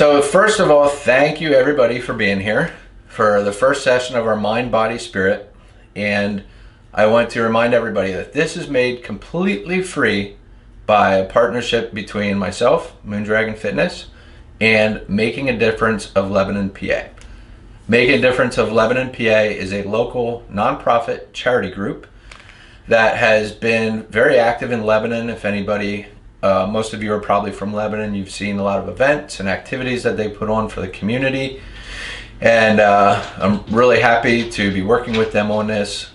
So first of all, thank you everybody for being here for the first session of our Mind, Body, Spirit. And I want to remind everybody that this is made completely free by a partnership between myself, Moondragon Fitness, and Making a Difference of Lebanon, PA. Making a Difference of Lebanon, PA is a local nonprofit charity group that has been very active in Lebanon. If anybody, most of you are probably from Lebanon, you've seen a lot of events and activities that they put on for the community. And I'm really happy to be working with them on this.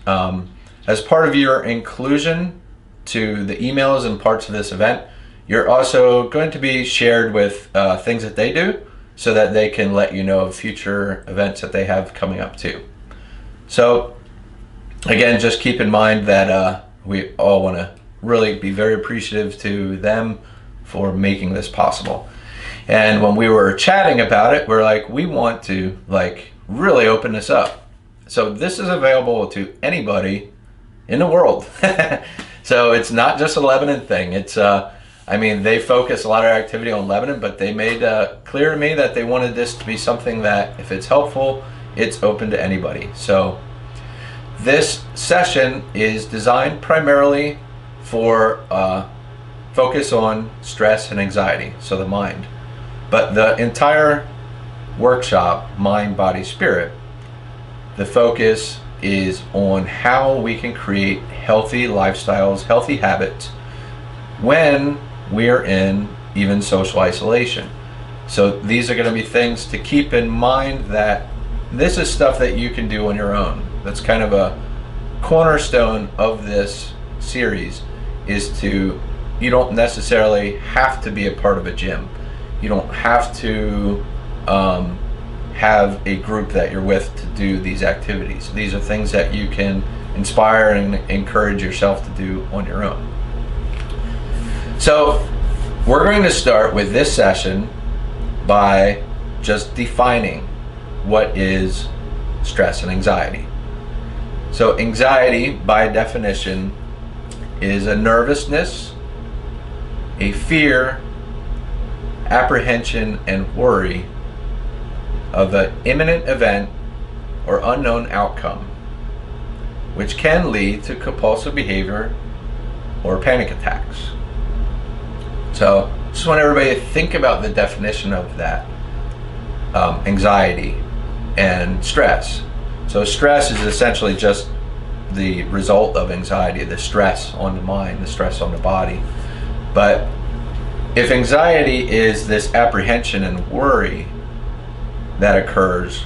As part of your inclusion to the emails and parts of this event, you're also going to be shared with things that they do so that they can let you know of future events that they have coming up too. So again, just keep in mind that we all want to really be very appreciative to them for making this possible. And when we were chatting about it, we're like, we want to really open this up. So this is available to anybody in the world. So it's not just a Lebanon thing. It's I mean, they focus a lot of activity on Lebanon, but they made clear to me that they wanted this to be something that if it's helpful, it's open to anybody. So this session is designed primarily for focus on stress and anxiety, so the mind. But the entire workshop, Mind, Body, Spirit, the focus is on how we can create healthy lifestyles, healthy habits when we're in even social isolation. So these are going to be things to keep in mind, that this is stuff that you can do on your own. That's kind of a cornerstone of this series, is you don't necessarily have to be a part of a gym. You don't have to have a group that you're with to do these activities. These are things that you can inspire and encourage yourself to do on your own. So we're going to start with this session by just defining what is stress and anxiety. So anxiety, by definition, is a nervousness, a fear, apprehension, and worry of an imminent event or unknown outcome, which can lead to compulsive behavior or panic attacks. So just want everybody to think about the definition of that, anxiety and stress. So stress is essentially just the result of anxiety, the stress on the mind, the stress on the body. But if anxiety is this apprehension and worry that occurs,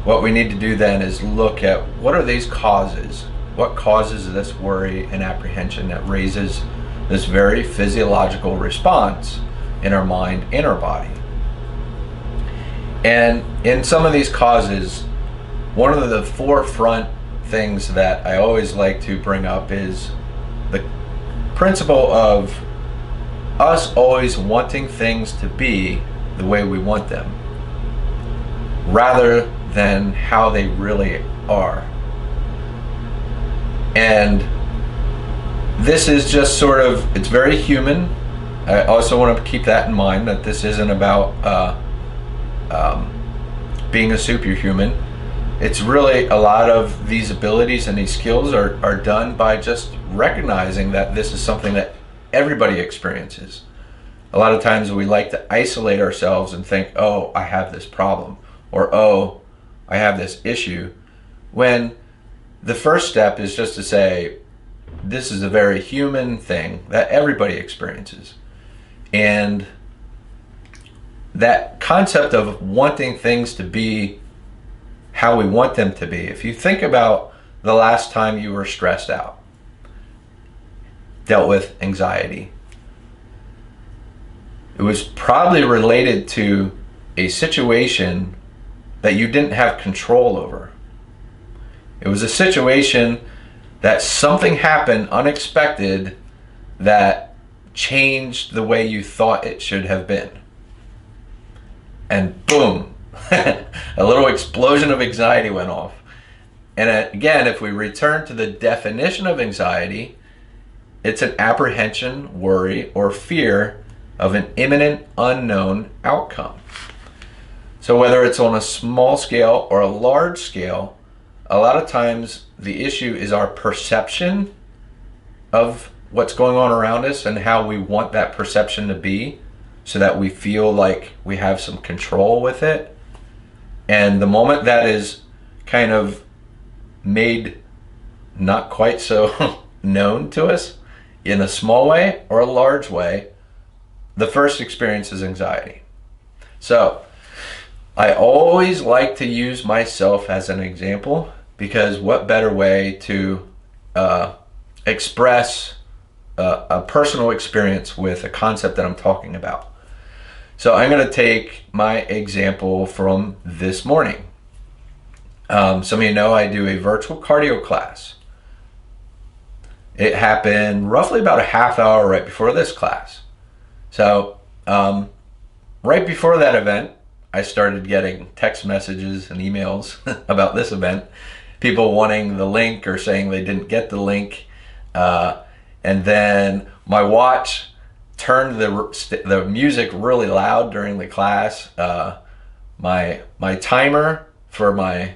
what we need to do then is look at what are these causes? What causes this worry and apprehension that raises this very physiological response in our mind, in our body? And in some of these causes, one of the forefront things that I always like to bring up is the principle of us always wanting things to be the way we want them, rather than how they really are. And this is just sort of, it's very human. I also want to keep that in mind, that this isn't about being a superhuman. It's really a lot of these abilities and these skills are done by just recognizing that this is something that everybody experiences. A lot of times we like to isolate ourselves and think, oh, I have this problem, or oh, I have this issue, when the first step is just to say, this is a very human thing that everybody experiences. And that concept of wanting things to be how we want them to be, if you think about the last time you were stressed out, dealt with anxiety, it was probably related to a situation that you didn't have control over. It was a situation that something happened unexpected that changed the way you thought it should have been. And boom, a little explosion of anxiety went off. And again, if we return to the definition of anxiety, it's an apprehension, worry, or fear of an imminent unknown outcome. So whether it's on a small scale or a large scale, a lot of times the issue is our perception of what's going on around us and how we want that perception to be so that we feel like we have some control with it. And the moment that is kind of made not quite so known to us in a small way or a large way, the first experience is anxiety. So I always like to use myself as an example, because what better way to express a personal experience with a concept that I'm talking about. So I'm going to take my example from this morning. Some of you know I do a virtual cardio class. It happened roughly about a half hour right before this class. So right before that event, I started getting text messages and emails about this event. People wanting the link or saying they didn't get the link. And then my watch turned the music really loud during the class. My timer for my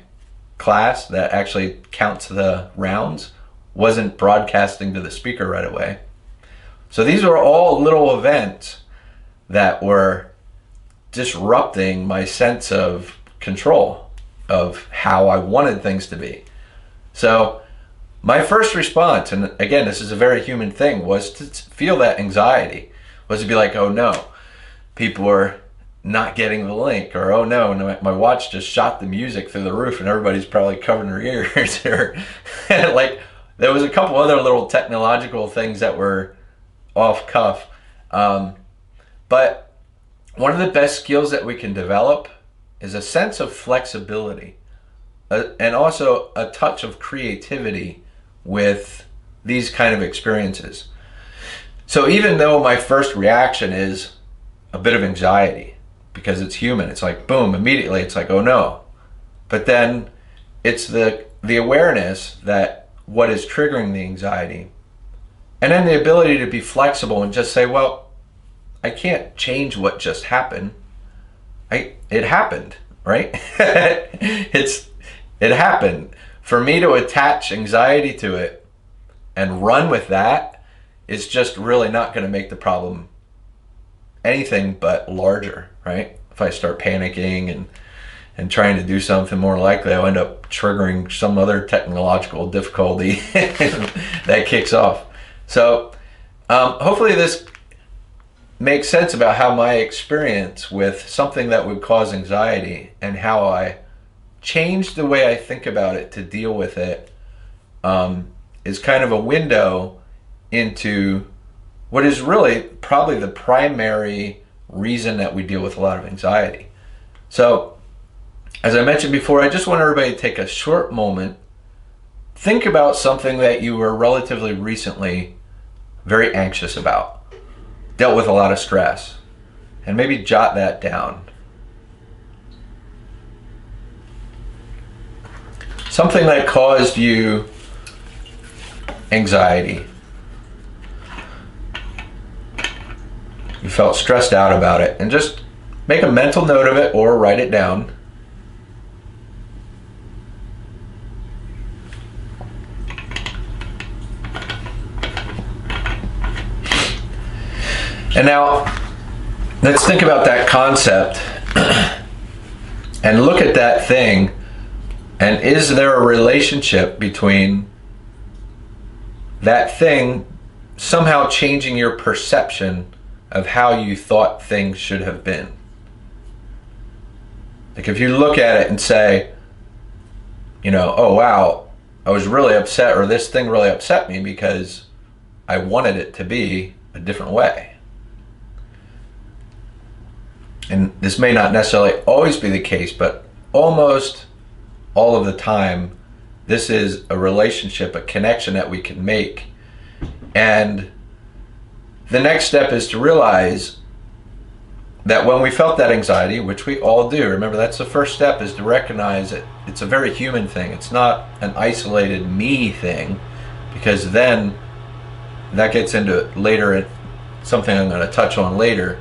class that actually counts the rounds wasn't broadcasting to the speaker right away. So these are all little events that were disrupting my sense of control of how I wanted things to be. So my first response, and again, this is a very human thing, was to feel that anxiety, was to be like, oh no, people are not getting the link, or oh no, my watch just shot the music through the roof and everybody's probably covering their ears. Or like, there was a couple other little technological things that were off cuff. But one of the best skills that we can develop is a sense of flexibility, and also a touch of creativity with these kind of experiences. So even though my first reaction is a bit of anxiety, because it's human, it's like boom, immediately it's like, oh no. But then it's the awareness that what is triggering the anxiety, and then the ability to be flexible and just say, well, I can't change what just happened. It happened, right? It happened. For me to attach anxiety to it and run with that is just really not going to make the problem anything but larger, right? If I start panicking and trying to do something, more likely I'll end up triggering some other technological difficulty that kicks off. So hopefully this makes sense about how my experience with something that would cause anxiety and how I changed the way I think about it to deal with it is kind of a window into what is really probably the primary reason that we deal with a lot of anxiety. So, as I mentioned before, I just want everybody to take a short moment, think about something that you were relatively recently very anxious about, dealt with a lot of stress, and maybe jot that down. Something that caused you anxiety. You felt stressed out about it, and just make a mental note of it or write it down. And now, let's think about that concept and look at that thing, and is there a relationship between that thing somehow changing your perception of how you thought things should have been? Like if you look at it and say, you know, oh wow, I was really upset, or this thing really upset me because I wanted it to be a different way. And this may not necessarily always be the case, but almost all of the time, this is a relationship, a connection that we can make. And the next step is to realize that when we felt that anxiety, which we all do, remember that's the first step, is to recognize that it's a very human thing. It's not an isolated me thing, because then that gets into later something I'm going to touch on later,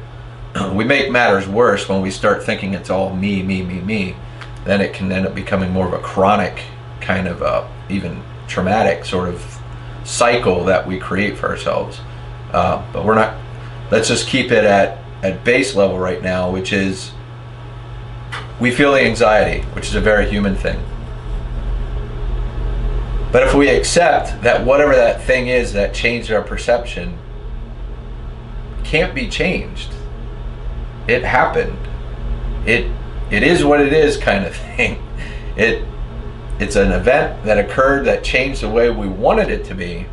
we make matters worse when we start thinking it's all me, me, me, me. Then it can end up becoming more of a chronic kind of even traumatic sort of cycle that we create for ourselves. But we're not, let's just keep it at base level right now, which is we feel the anxiety, which is a very human thing. But if we accept that whatever that thing is that changed our perception can't be changed, it happened. It is what it is kind of thing. It's an event that occurred that changed the way we wanted it to be.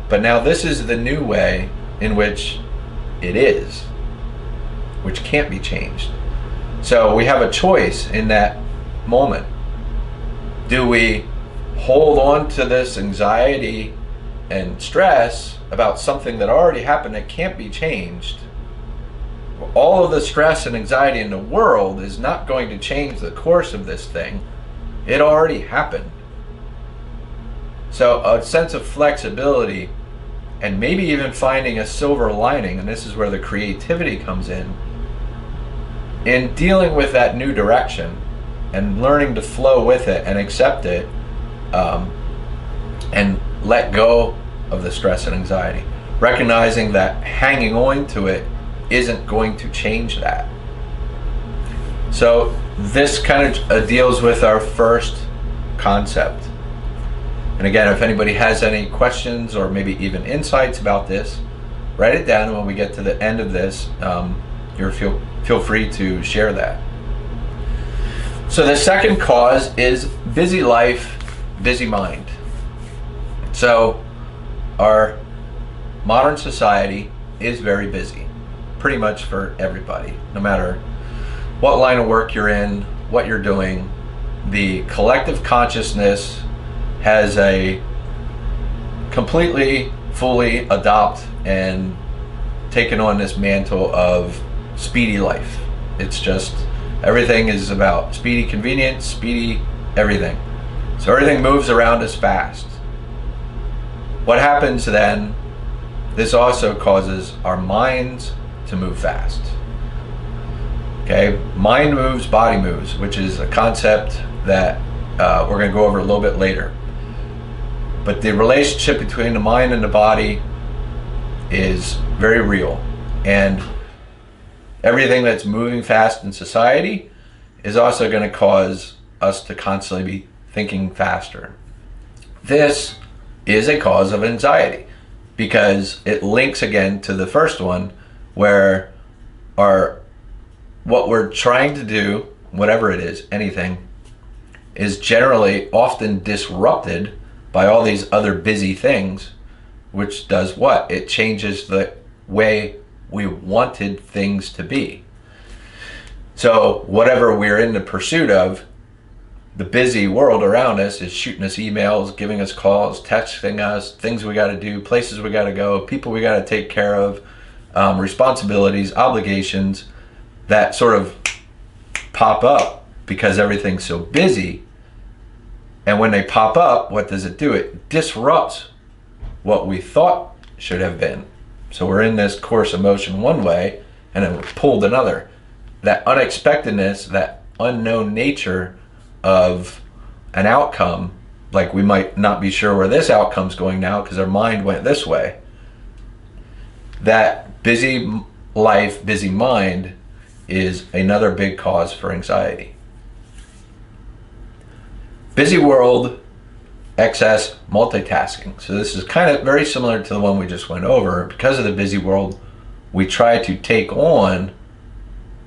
But now this is the new way in which it is, which can't be changed. So we have a choice in that moment. Do we hold on to this anxiety and stress about something that already happened that can't be changed? All of the stress and anxiety in the world is not going to change the course of this thing. It already happened. So a sense of flexibility, and maybe even finding a silver lining, and this is where the creativity comes in dealing with that new direction and learning to flow with it and accept it, and let go of the stress and anxiety, recognizing that hanging on to it isn't going to change that. So this kind of deals with our first concept. And again, if anybody has any questions or maybe even insights about this, write it down, and when we get to the end of this, feel free to share that. So the second cause is busy life, busy mind. So our modern society is very busy, pretty much for everybody, no matter what line of work you're in, what you're doing. The collective consciousness has a completely, fully adopt and taken on this mantle of speedy life. It's just, everything is about speedy convenience, speedy everything. So everything moves around us fast. What happens then, this also causes our minds to move fast. Okay, mind moves, body moves, which is a concept that we're going to go over a little bit later. But the relationship between the mind and the body is very real. And everything that's moving fast in society is also going to cause us to constantly be thinking faster. This is a cause of anxiety because it links again to the first one, where what we're trying to do, whatever it is, anything, is generally often disrupted by all these other busy things, which does what? It changes the way we wanted things to be. So whatever we're in the pursuit of, the busy world around us is shooting us emails, giving us calls, texting us, things we got to do, places we got to go, people we got to take care of, responsibilities, obligations that sort of pop up because everything's so busy. And when they pop up, what does it do? It disrupts what we thought should have been. So we're in this course of motion one way, and then we're pulled another. That unexpectedness, that unknown nature of an outcome, like we might not be sure where this outcome's going now because our mind went this way. That busy life, busy mind is another big cause for anxiety. Busy world, excess multitasking. So this is kind of very similar to the one we just went over. Because of the busy world, we try to take on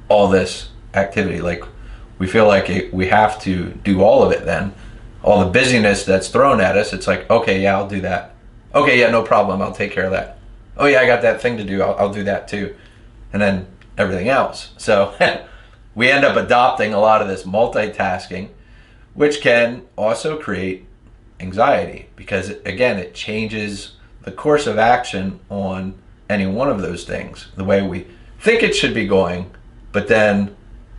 all this activity. Like we feel like we have to do all of it then. All the busyness that's thrown at us, it's like, okay, yeah, I'll do that. Okay, yeah, no problem, I'll take care of that. Oh yeah, I got that thing to do, I'll do that too. And then everything else. So we end up adopting a lot of this multitasking, which can also create anxiety because, again, it changes the course of action on any one of those things, the way we think it should be going, but then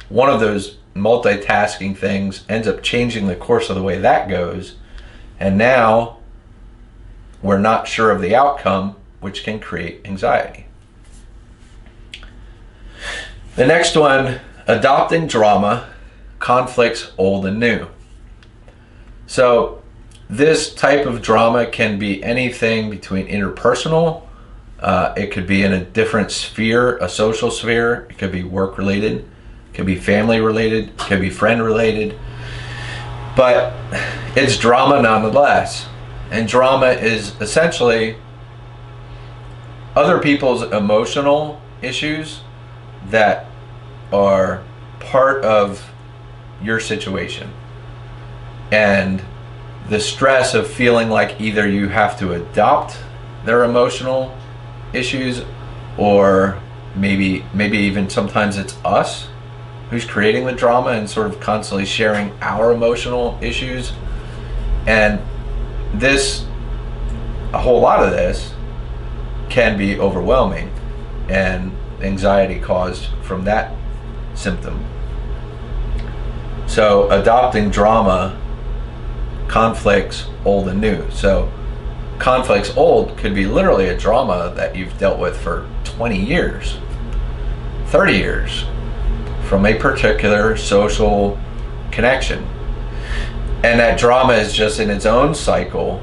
one of those multitasking things ends up changing the course of the way that goes, and now we're not sure of the outcome, which can create anxiety. The next one, adopting drama, conflicts old and new. So this type of drama can be anything between interpersonal, it could be in a different sphere, a social sphere, it could be work related, it could be family related, it could be friend related, but it's drama nonetheless. And drama is essentially other people's emotional issues that are part of your situation. And the stress of feeling like either you have to adopt their emotional issues, or maybe even sometimes it's us who's creating the drama and sort of constantly sharing our emotional issues. And a whole lot of this can be overwhelming and anxiety caused from that symptom. So adopting drama, conflicts old and new. So conflicts old could be literally a drama that you've dealt with for 20 years, 30 years, from a particular social connection. And that drama is just in its own cycle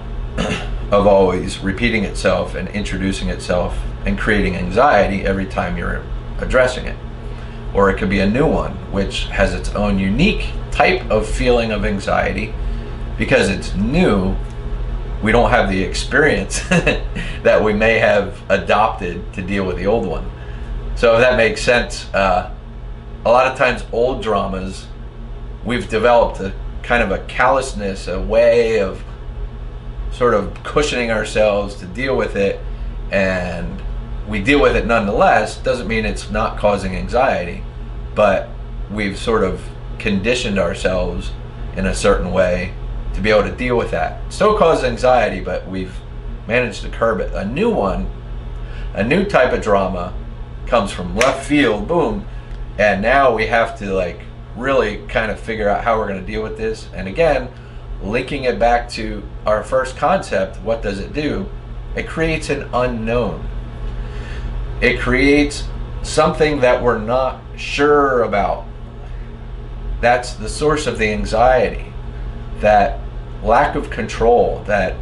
of always repeating itself and introducing itself and creating anxiety every time you're addressing it. Or it could be a new one, which has its own unique type of feeling of anxiety. Because it's new, we don't have the experience that we may have adopted to deal with the old one. So if that makes sense, a lot of times old dramas, we've developed a kind of a callousness, a way of sort of cushioning ourselves to deal with it, and we deal with it nonetheless. Doesn't mean it's not causing anxiety, but we've sort of conditioned ourselves in a certain way to be able to deal with that. Still causes anxiety, but we've managed to curb it. A new one, a new type of drama comes from left field, boom, and now we have to like really kind of figure out how we're going to deal with this. And again, linking it back to our first concept, what does it do? It creates an unknown. It creates something that we're not sure about. That's the source of the anxiety, that lack of control, that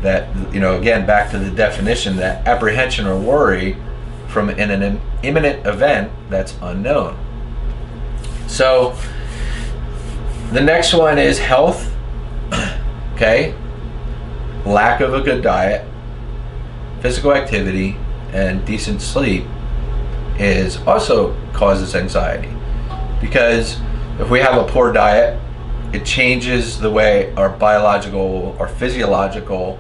again, back to the definition, that apprehension or worry from an imminent event that's unknown. So the next one is health. Okay, lack of a good diet, physical activity, and decent sleep also causes anxiety. Because if we have a poor diet, it changes the way our biological or physiological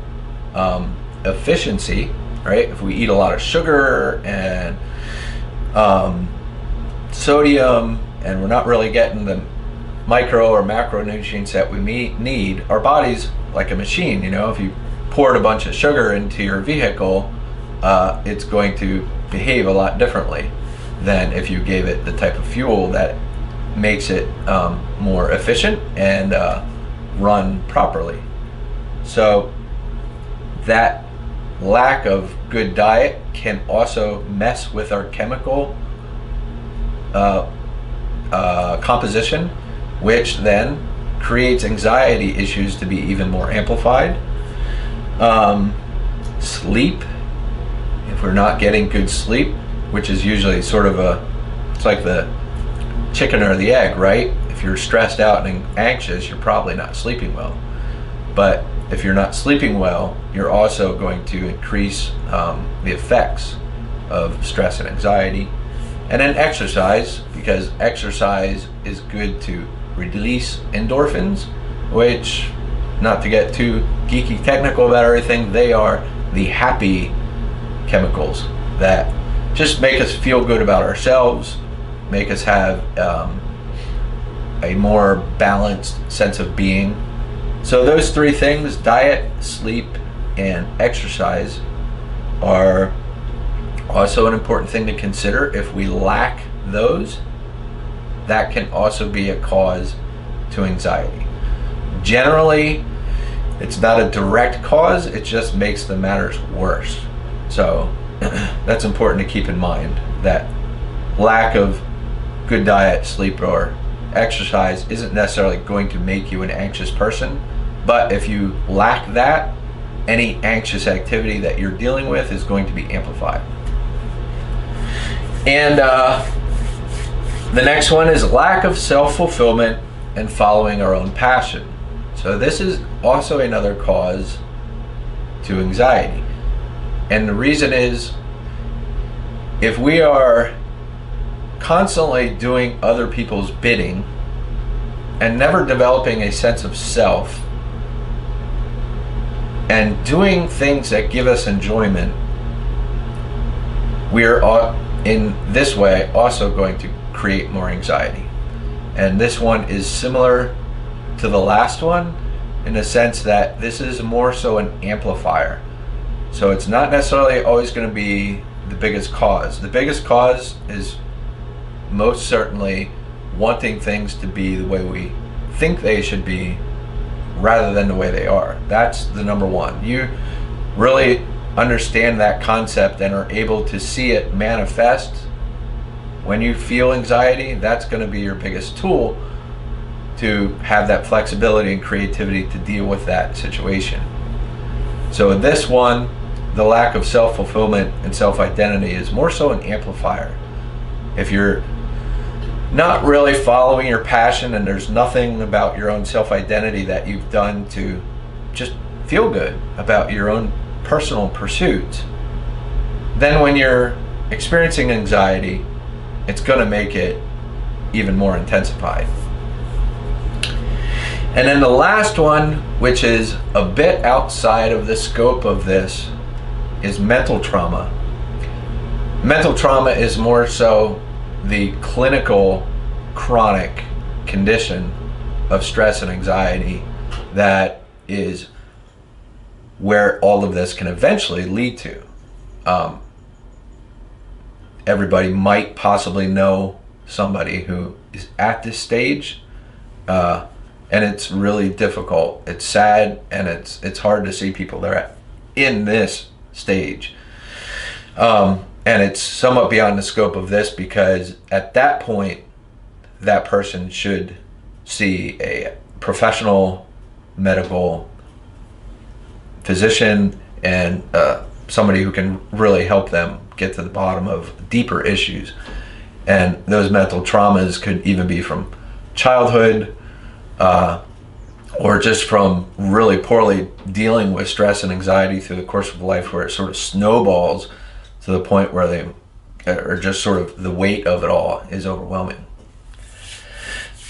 efficiency, right? If we eat a lot of sugar and sodium, and we're not really getting the micro or macronutrients that we need, our body's like a machine. If you poured a bunch of sugar into your vehicle, it's going to behave a lot differently than if you gave it the type of fuel that makes it more efficient and run properly. So that lack of good diet can also mess with our chemical composition, which then creates anxiety issues to be even more amplified. Sleep, if we're not getting good sleep, which is usually sort of it's like the chicken or the egg, right? If you're stressed out and anxious, you're probably not sleeping well. But if you're not sleeping well, you're also going to increase the effects of stress and anxiety. And then exercise, because exercise is good to release endorphins, which, not to get too geeky technical about everything, they are the happy chemicals that just make us feel good about ourselves, make us have a more balanced sense of being. So those three things, diet, sleep, and exercise, are also an important thing to consider. If we lack those, that can also be a cause to anxiety. Generally, It's not a direct cause, it just makes the matters worse. So that's important to keep in mind, that lack of good diet, sleep, or exercise isn't necessarily going to make you an anxious person, but if you lack that, any anxious activity that you're dealing with is going to be amplified. And the next one is lack of self-fulfillment and following our own passion. So this is also another cause to anxiety. And the reason is, if we are constantly doing other people's bidding and never developing a sense of self and doing things that give us enjoyment, we are in this way also going to create more anxiety. And this one is similar to the last one in the sense that this is more so an amplifier. So it's not necessarily always going to be the biggest cause. The biggest cause is most certainly wanting things to be the way we think they should be rather than the way they are. That's the number one. You really understand that concept and are able to see it manifest when you feel anxiety. That's going to be your biggest tool to have that flexibility and creativity to deal with that situation. So this one, the lack of self-fulfillment and self-identity, is more so an amplifier. If you're not really following your passion and there's nothing about your own self-identity that you've done to just feel good about your own personal pursuits, then when you're experiencing anxiety, it's going to make it even more intensified. And then the last one, which is a bit outside of the scope of this, is mental trauma. Mental trauma is more so the clinical chronic condition of stress and anxiety that is where all of this can eventually lead to. Everybody might possibly know somebody who is at this stage, and it's really difficult. It's sad, and it's hard to see people that are in this stage. And it's somewhat beyond the scope of this, because at that point, that person should see a professional medical physician and somebody who can really help them get to the bottom of deeper issues. And those mental traumas could even be from childhood, or just from really poorly dealing with stress and anxiety through the course of life, where it sort of snowballs to the point where they are just sort of, the weight of it all is overwhelming.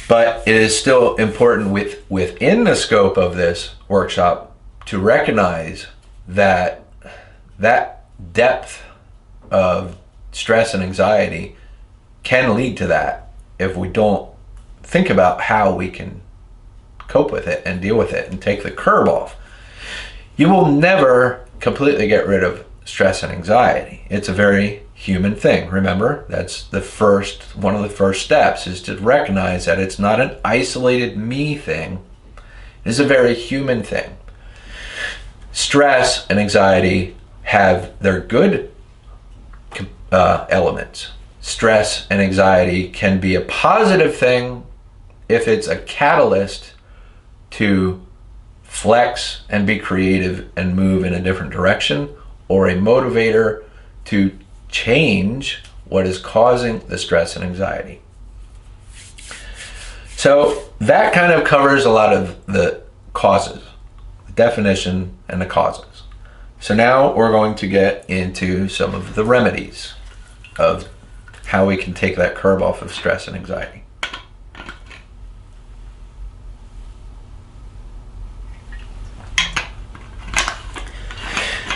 But it is still important within the scope of this workshop to recognize that depth of stress and anxiety can lead to that if we don't think about how we can cope with it and deal with it and take the curb off. You will never completely get rid of stress and anxiety. It's a very human thing. Remember, that's one of the first steps, is to recognize that it's not an isolated me thing. It's a very human thing. Stress and anxiety have their good elements. Stress and anxiety can be a positive thing if it's a catalyst to flex and be creative and move in a different direction, or a motivator to change what is causing the stress and anxiety. So that kind of covers a lot of the causes, the definition and the causes. So now we're going to get into some of the remedies of how we can take that curb off of stress and anxiety.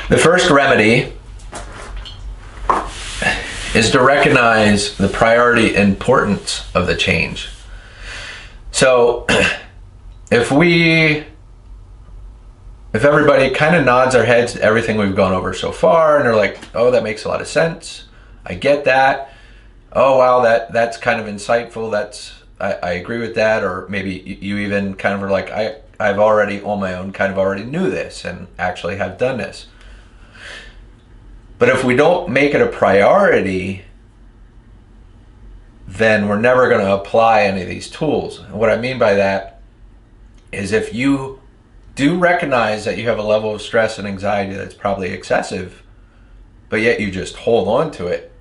The first remedy is to recognize the priority and importance of the change. So if everybody kind of nods their heads to everything we've gone over so far, and they're like, oh, that makes a lot of sense, I get that, oh wow, that's kind of insightful, I agree with that, or maybe you even kind of are like, I've already on my own kind of already knew this and actually have done this. But if we don't make it a priority, then we're never going to apply any of these tools. And what I mean by that is if you do recognize that you have a level of stress and anxiety that's probably excessive, but yet you just hold on to it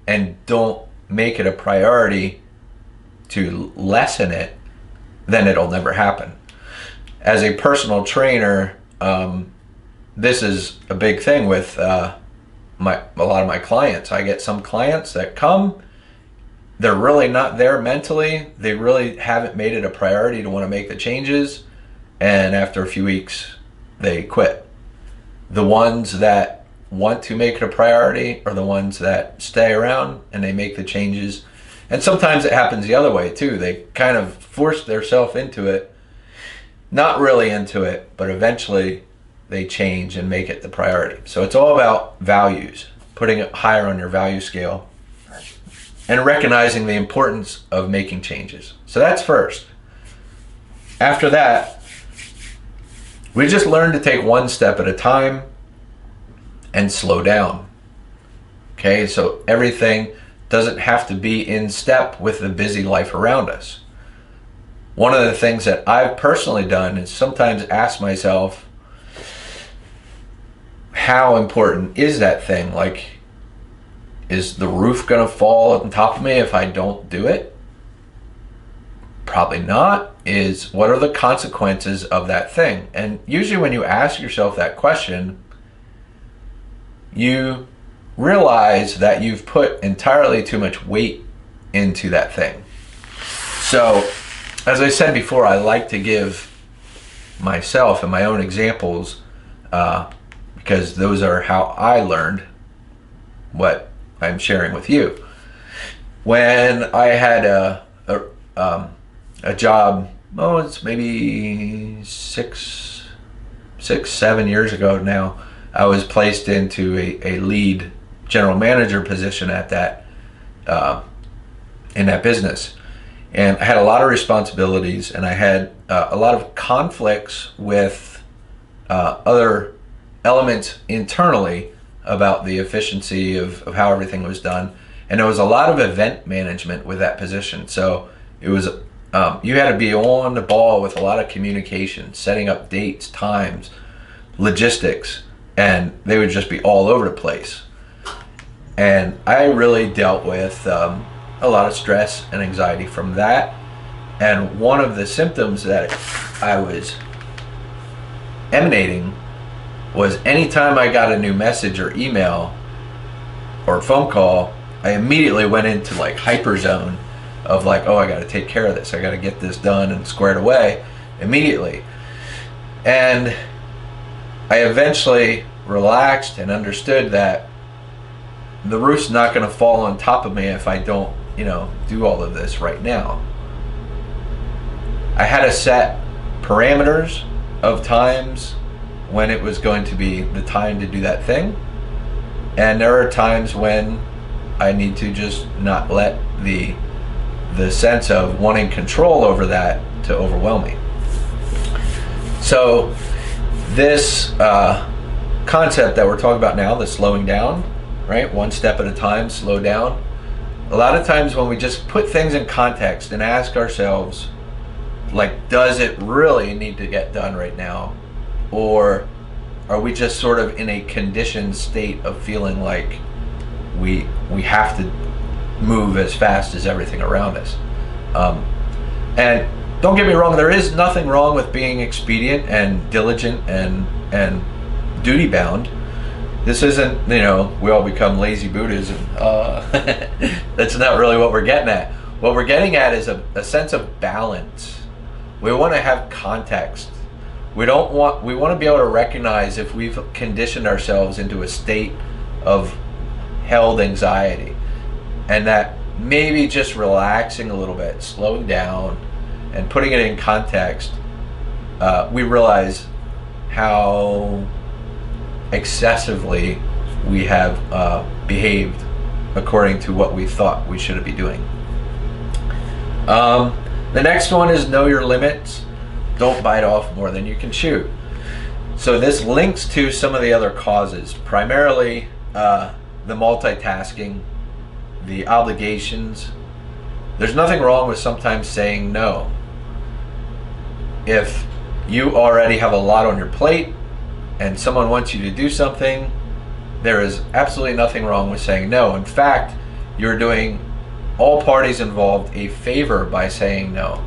and don't make it a priority to lessen it, then it'll never happen. As a personal trainer, this is a big thing with a lot of my clients. I get some clients that come, they're really not there mentally. They really haven't made it a priority to want to make the changes. And after a few weeks, they quit. The ones that want to make it a priority are the ones that stay around and they make the changes. And sometimes it happens the other way too. They kind of force themselves into it, not really into it, but eventually they change and make it the priority. So it's all about values, putting it higher on your value scale and recognizing the importance of making changes. So that's first. After that, we just learn to take one step at a time and slow down. Okay, so everything doesn't have to be in step with the busy life around us. One of the things that I've personally done is sometimes ask myself, how important is that thing? Like, is the roof gonna fall on top of me if I don't do it? Probably not. What are the consequences of that thing? And usually when you ask yourself that question, you realize that you've put entirely too much weight into that thing. So, as I said before, I like to give myself and my own examples because those are how I learned what I'm sharing with you. When I had a job, it's maybe 7 years ago now, I was placed into a lead general manager position at that in that business. And I had a lot of responsibilities, and I had a lot of conflicts with other elements internally about the efficiency of how everything was done. And there was a lot of event management with that position. So it was, you had to be on the ball with a lot of communication, setting up dates, times, logistics, and they would just be all over the place. And I really dealt with a lot of stress and anxiety from that. And one of the symptoms that I was emanating was anytime I got a new message or email or phone call, I immediately went into like hyper zone of like, oh, I got to take care of this. I got to get this done and squared away immediately. And I eventually relaxed and understood that the roof's not going to fall on top of me if I don't, do all of this right now. I had to set parameters of times when it was going to be the time to do that thing. And there are times when I need to just not let the sense of wanting control over that to overwhelm me. So this concept that we're talking about now, the slowing down, right? One step at a time, slow down. A lot of times when we just put things in context and ask ourselves, like, does it really need to get done right now? Or are we just sort of in a conditioned state of feeling like we have to move as fast as everything around us? And don't get me wrong, there is nothing wrong with being expedient and diligent and duty bound. This isn't, we all become lazy Buddhas. That's not really what we're getting at. What we're getting at is a sense of balance. We want to have context. We want to be able to recognize if we've conditioned ourselves into a state of held anxiety, and that maybe just relaxing a little bit, slowing down, and putting it in context, we realize how excessively we have behaved according to what we thought we should be doing. The next one is know your limits. don't bite off more than you can chew. So this links to some of the other causes, primarily the multitasking, the obligations. There's nothing wrong with sometimes saying no. If you already have a lot on your plate and someone wants you to do something, there is absolutely nothing wrong with saying no. In fact, you're doing all parties involved a favor by saying no.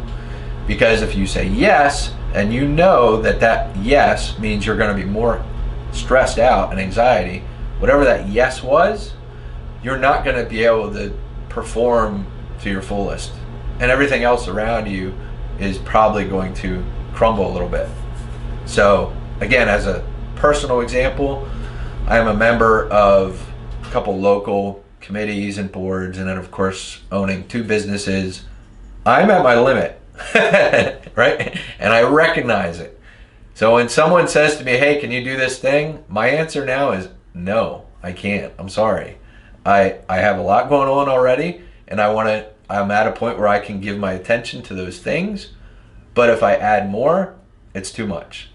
Because if you say yes, and you know that that yes means you're going to be more stressed out and anxiety, whatever that yes was, you're not going to be able to perform to your fullest. And everything else around you is probably going to crumble a little bit. So again, as a personal example, I am a member of a couple local committees and boards, and then of course owning 2 businesses. I'm at my limit, right? And I recognize it. So when someone says to me, hey, can you do this thing? My answer now is no, I can't. I'm sorry. I have a lot going on already, and I'm at a point where I can give my attention to those things. But if I add more, it's too much.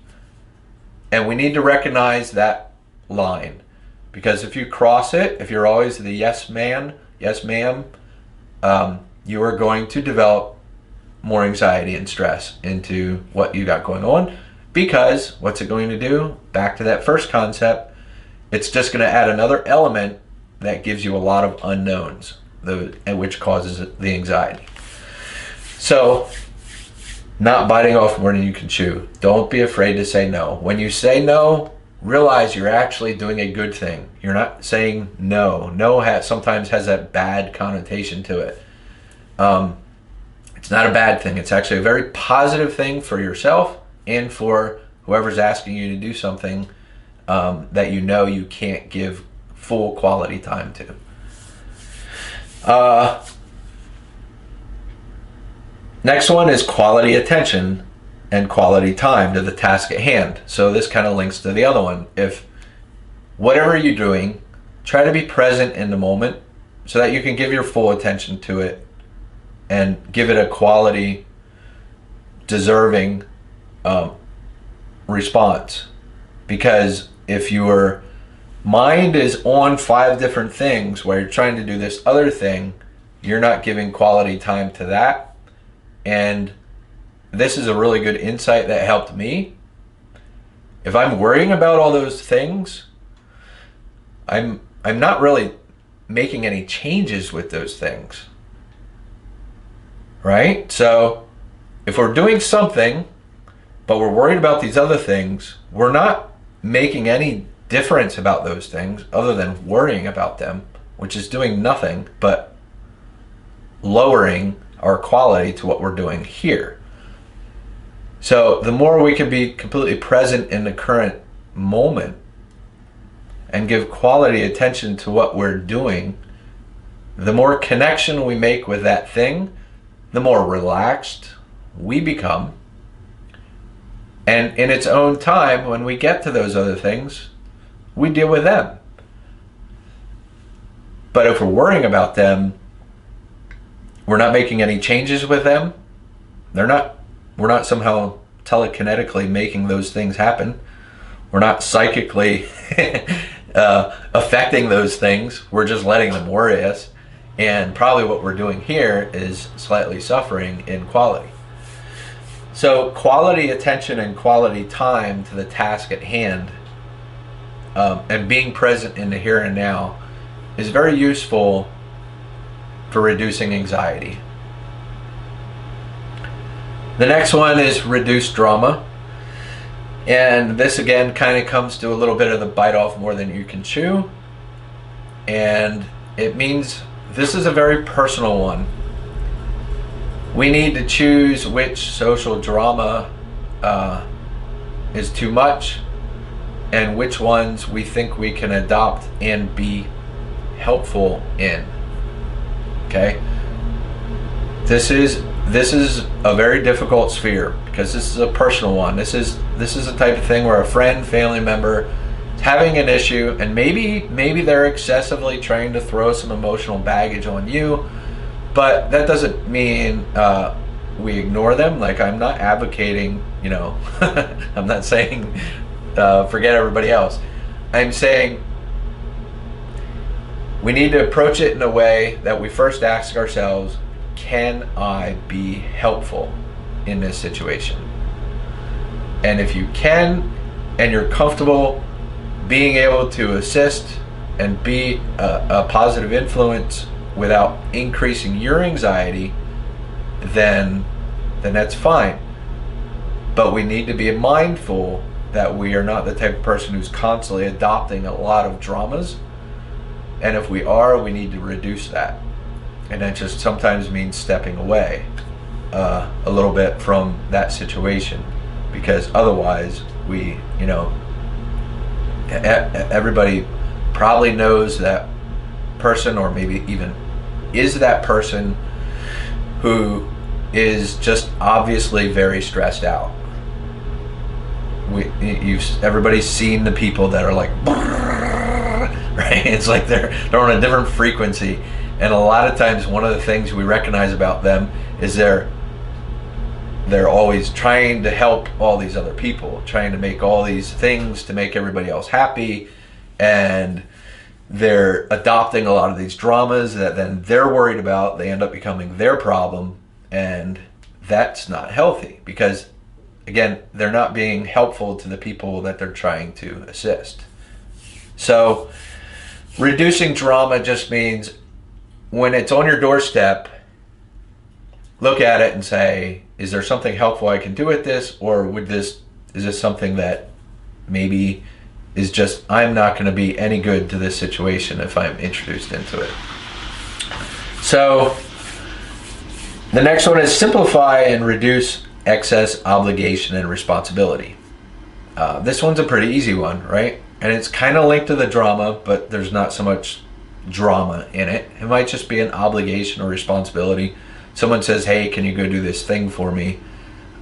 And we need to recognize that line, because if you cross it, if you're always the yes man, yes ma'am, you are going to develop more anxiety and stress into what you got going on. Because what's it going to do? Back to that first concept, it's just going to add another element that gives you a lot of unknowns, which causes the anxiety. So, not biting off more than you can chew. Don't be afraid to say no. When you say no, realize you're actually doing a good thing. You're not saying no. No sometimes has that bad connotation to it. It's not a bad thing. It's actually a very positive thing for yourself and for whoever's asking you to do something that you know you can't give full quality time to. Next one is quality attention and quality time to the task at hand. So this kind of links to the other one. If whatever you're doing, try to be present in the moment so that you can give your full attention to it and give it a quality, deserving response. Because if your mind is on 5 different things while you're trying to do this other thing, you're not giving quality time to that. And this is a really good insight that helped me. If I'm worrying about all those things, I'm not really making any changes with those things. Right? So if we're doing something, but we're worried about these other things, we're not making any difference about those things other than worrying about them, which is doing nothing but lowering our quality to what we're doing here. So the more we can be completely present in the current moment and give quality attention to what we're doing, the more connection we make with that thing, the more relaxed we become. And in its own time, when we get to those other things, we deal with them. But if we're worrying about them, we're not making any changes with them. We're not somehow telekinetically making those things happen. We're not psychically affecting those things. We're just letting them worry us. And probably what we're doing here is slightly suffering in quality. So quality attention and quality time to the task at hand, and being present in the here and now, is very useful for reducing anxiety. The next one is reduce drama. And this again kind of comes to a little bit of the bite off more than you can chew. And it means this is a very personal one. We need to choose which social drama is too much and which ones we think we can adopt and be helpful in. Okay? This is a very difficult sphere because this is a personal one. This is the type of thing where a friend, family member is having an issue, and maybe they're excessively trying to throw some emotional baggage on you, but that doesn't mean we ignore them. Like, I'm not advocating, I'm not saying forget everybody else. I'm saying we need to approach it in a way that we first ask ourselves, can I be helpful in this situation? And if you can, and you're comfortable being able to assist and be a positive influence without increasing your anxiety, then that's fine. But we need to be mindful that we are not the type of person who's constantly adopting a lot of dramas. And if we are, we need to reduce that. And that just sometimes means stepping away a little bit from that situation, because otherwise everybody probably knows that person, or maybe even is that person who is just obviously very stressed out. Everybody's seen the people that are like, right? It's like they're on a different frequency. And a lot of times one of the things we recognize about them is they're always trying to help all these other people, trying to make all these things to make everybody else happy, and they're adopting a lot of these dramas that then they're worried about. They end up becoming their problem, and that's not healthy, because again, they're not being helpful to the people that they're trying to assist. So reducing drama just means when it's on your doorstep, look at it and say, is there something helpful I can do with this? Or is this something that maybe is just, I'm not going to be any good to this situation if I'm introduced into it. So the next one is simplify and reduce excess obligation and responsibility. This one's a pretty easy one, right? And it's kind of linked to the drama, but there's not so much drama in it. It might just be an obligation or responsibility. Someone says, hey, can you go do this thing for me?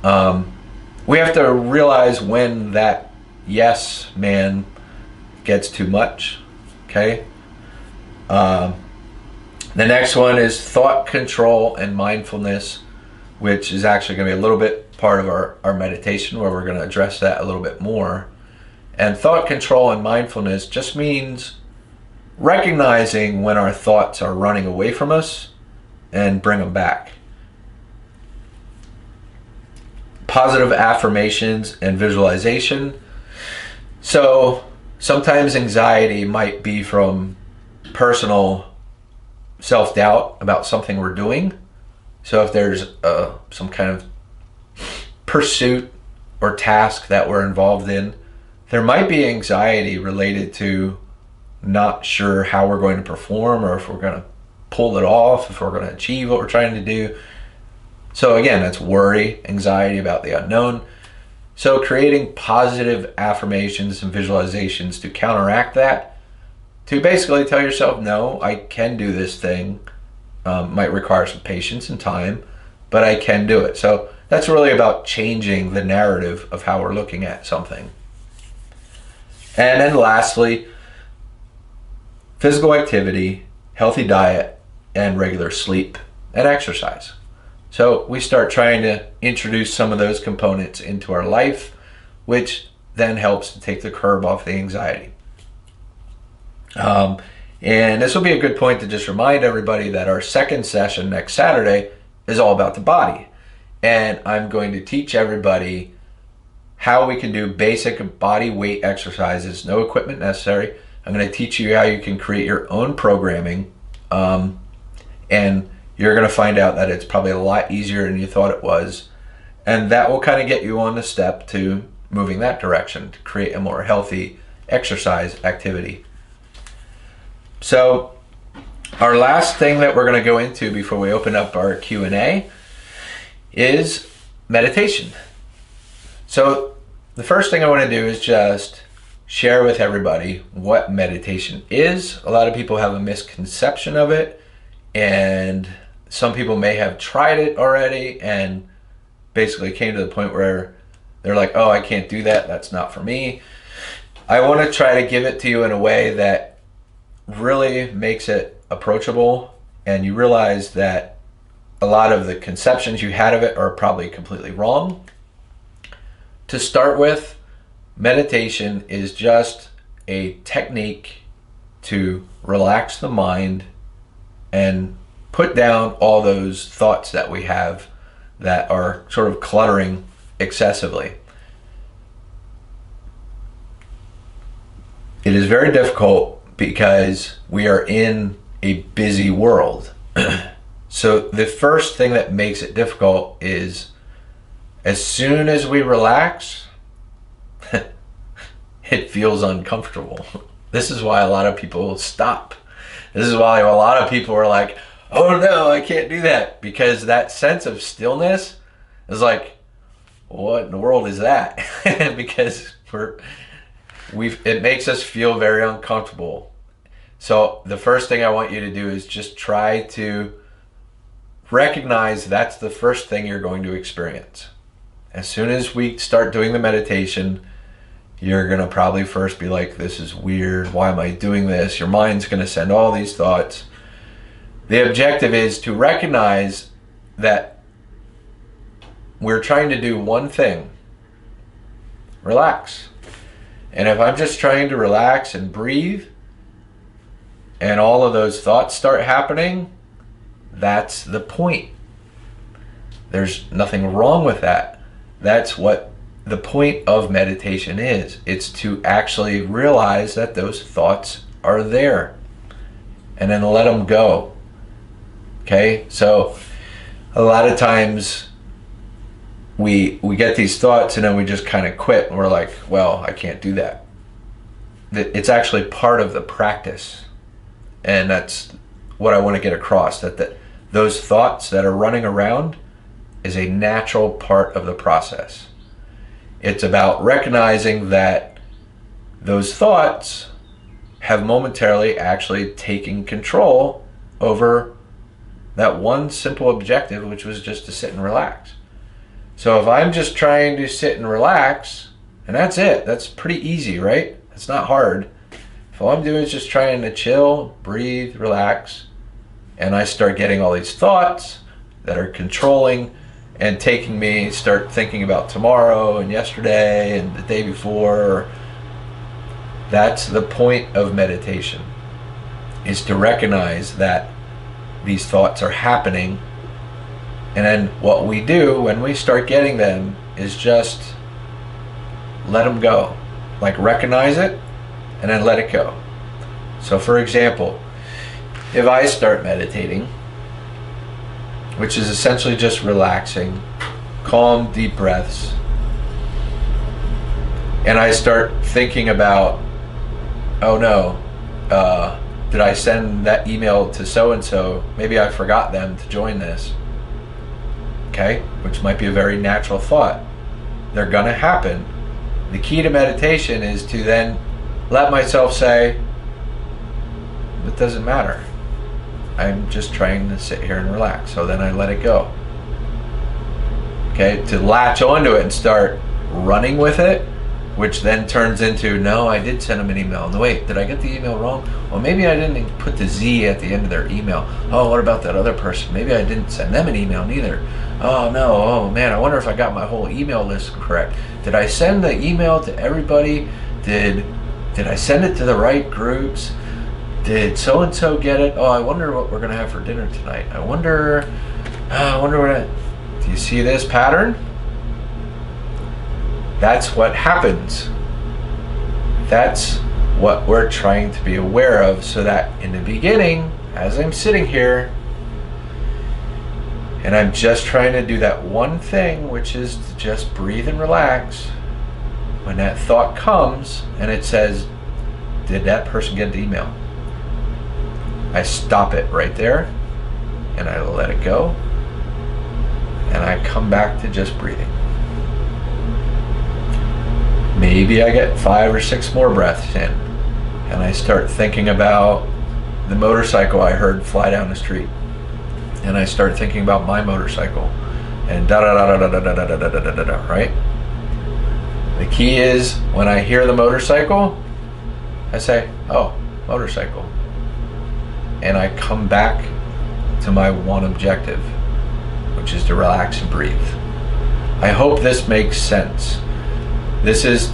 We have to realize when that yes man gets too much, okay? The next one is thought control and mindfulness, which is actually going to be a little bit part of our meditation, where we're going to address that a little bit more. And thought control and mindfulness just means recognizing when our thoughts are running away from us and bring them back. Positive affirmations and visualization. So sometimes anxiety might be from personal self-doubt about something we're doing. So if there's some kind of pursuit or task that we're involved in, there might be anxiety related to not sure how we're going to perform, or if we're going to pull it off, if we're going to achieve what we're trying to do. So again, that's worry, anxiety about the unknown. So creating positive affirmations and visualizations to counteract that, to basically tell yourself, no, I can do this thing. Might require some patience and time, but I can do it. So that's really about changing the narrative of how we're looking at something. And then lastly, physical activity, healthy diet, and regular sleep and exercise. So we start trying to introduce some of those components into our life, which then helps to take the curb off the anxiety. And this will be a good point to just remind everybody that our second session next Saturday is all about the body. And I'm going to teach everybody how we can do basic body weight exercises, no equipment necessary. I'm going to teach you how you can create your own programming. And you're going to find out that it's probably a lot easier than you thought it was. And that will kind of get you on the step to moving that direction, to create a more healthy exercise activity. So our last thing that we're going to go into before we open up our Q&A is meditation. So the first thing I want to do is just share with everybody what meditation is. A lot of people have a misconception of it, and some people may have tried it already and basically came to the point where they're like, oh, I can't do that. That's not for me. I want to try to give it to you in a way that really makes it approachable, and you realize that a lot of the conceptions you had of it are probably completely wrong. To start with, meditation is just a technique to relax the mind and put down all those thoughts that we have that are sort of cluttering excessively. It is very difficult because we are in a busy world. So the first thing that makes it difficult is as soon as we relax, it feels uncomfortable. This is why a lot of people stop. This is why a lot of people are like, oh no, I can't do that. Because that sense of stillness is like, what in the world is that? Because it makes us feel very uncomfortable. So the first thing I want you to do is just try to recognize that's the first thing you're going to experience. As soon as we start doing the meditation, you're going to probably first be like, this is weird. Why am I doing this? Your mind's going to send all these thoughts. The objective is to recognize that we're trying to do one thing: relax. And if I'm just trying to relax and breathe, and all of those thoughts start happening, that's the point. There's nothing wrong with that. That's what the point of meditation is. It's to actually realize that those thoughts are there and then let them go. Okay? So a lot of times we get these thoughts and then we just kind of quit and we're like, well, I can't do that. It's actually part of the practice. And that's what I want to get across, that those thoughts that are running around is a natural part of the process. It's about recognizing that those thoughts have momentarily actually taken control over that one simple objective, which was just to sit and relax. So if I'm just trying to sit and relax, and that's it, that's pretty easy, right? It's not hard. If all I'm doing is just trying to chill, breathe, relax, and I start getting all these thoughts that are controlling and taking me, start thinking about tomorrow and yesterday and the day before. That's the point of meditation, is to recognize that these thoughts are happening. And then what we do when we start getting them is just let them go. Like, recognize it and then let it go. So for example, if I start meditating, which is essentially just relaxing, calm, deep breaths, and I start thinking about, oh no, did I send that email to so-and-so? Maybe I forgot them to join this. Okay, which might be a very natural thought. They're gonna happen. The key to meditation is to then let myself say, it doesn't matter. I'm just trying to sit here and relax. So then I let it go. Okay, to latch onto it and start running with it, which then turns into, no, I did send them an email. No, wait, did I get the email wrong? Well, maybe I didn't put the Z at the end of their email. Oh, what about that other person? Maybe I didn't send them an email neither. Oh no, oh man, I wonder if I got my whole email list correct. Did I send the email to everybody? Did I send it to the right groups? Did so-and-so get it? Oh, I wonder what we're gonna have for dinner tonight. I wonder what do you see this pattern? That's what happens. That's what we're trying to be aware of, so that in the beginning, as I'm sitting here, and I'm just trying to do that one thing, which is to just breathe and relax, when that thought comes and it says, did that person get the email? I stop it right there and I let it go, and I come back to just breathing. Maybe I get 5 or 6 more breaths in and I start thinking about the motorcycle I heard fly down the street, and I start thinking about my motorcycle, and da da da da da da da da da da da da, right? The key is, when I hear the motorcycle, I say, oh, motorcycle. And I come back to my one objective, which is to relax and breathe. I hope this makes sense. This is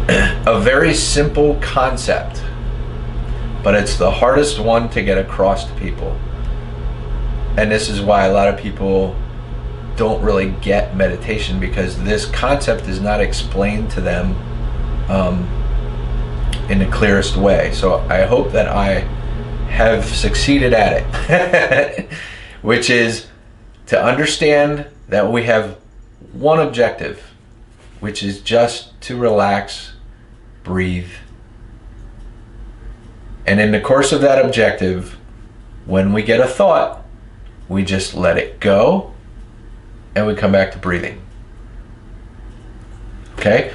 a very simple concept, but it's the hardest one to get across to people. And this is why a lot of people don't really get meditation, because this concept is not explained to them in the clearest way. So I hope that I have succeeded at it, which is to understand that we have one objective, which is just to relax, breathe. And in the course of that objective, when we get a thought, we just let it go and we come back to breathing. Okay?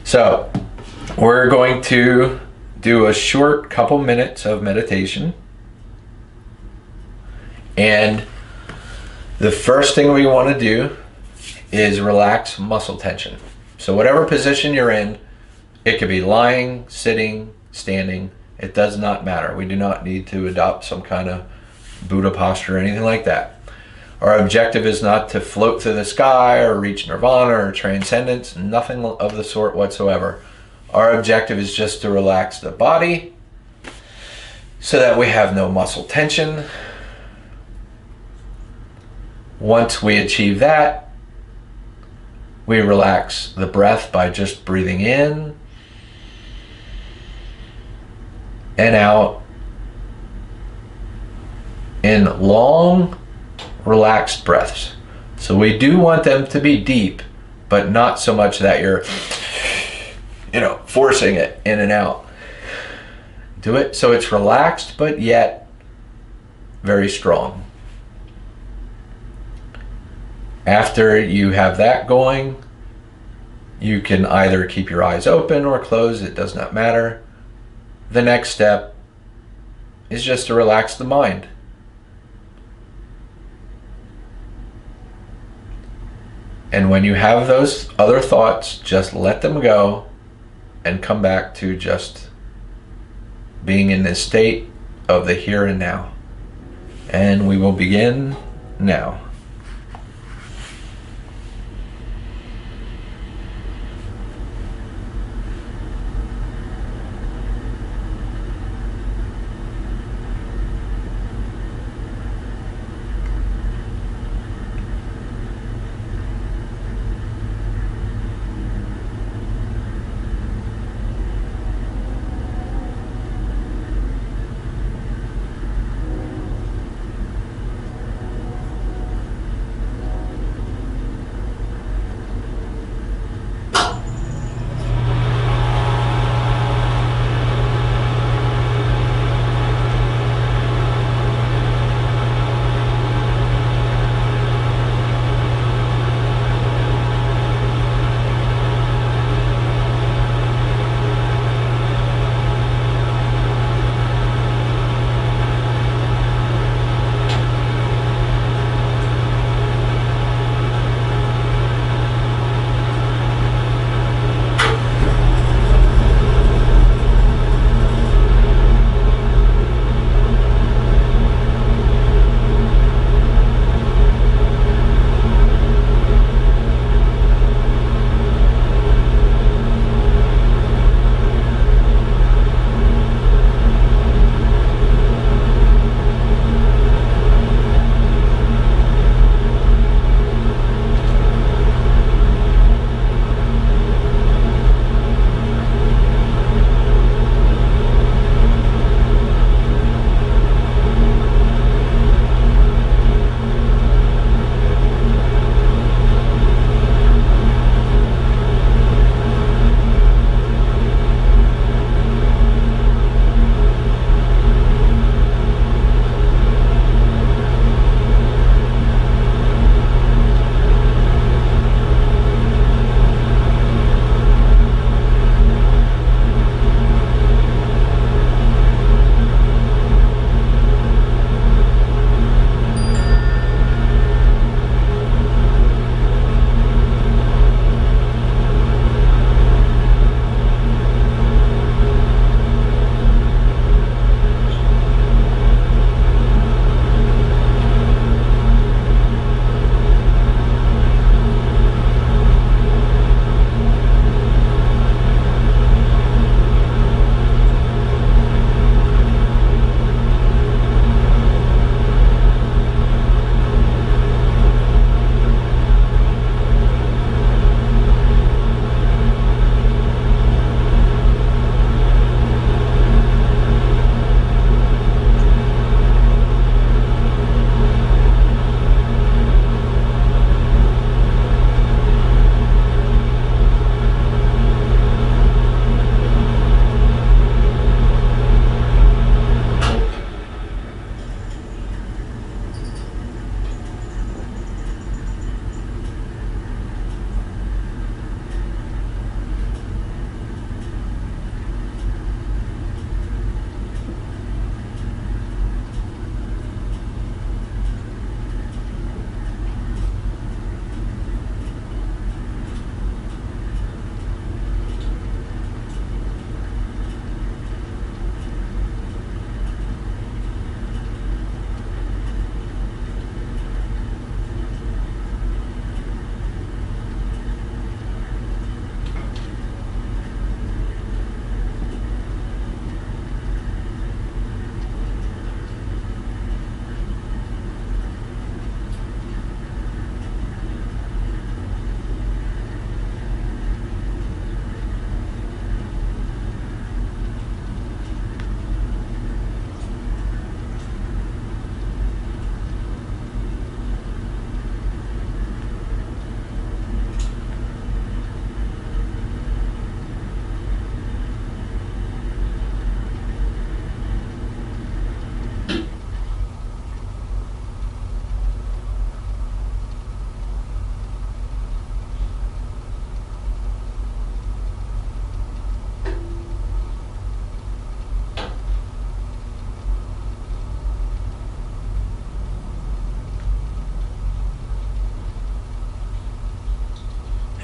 So we're going to do a short couple minutes of meditation. And the first thing we want to do is relax muscle tension. So whatever position you're in, it could be lying, sitting, standing, it does not matter. We do not need to adopt some kind of Buddha posture or anything like that. Our objective is not to float through the sky or reach nirvana or transcendence, nothing of the sort whatsoever. Our objective is just to relax the body so that we have no muscle tension. Once we achieve that, we relax the breath by just breathing in and out in long, relaxed breaths. So we do want them to be deep, but not so much that you're, forcing it in and out. Do it so it's relaxed, but yet very strong. After you have that going, you can either keep your eyes open or closed, it does not matter. The next step is just to relax the mind. And when you have those other thoughts, just let them go and come back to just being in this state of the here and now. And we will begin now.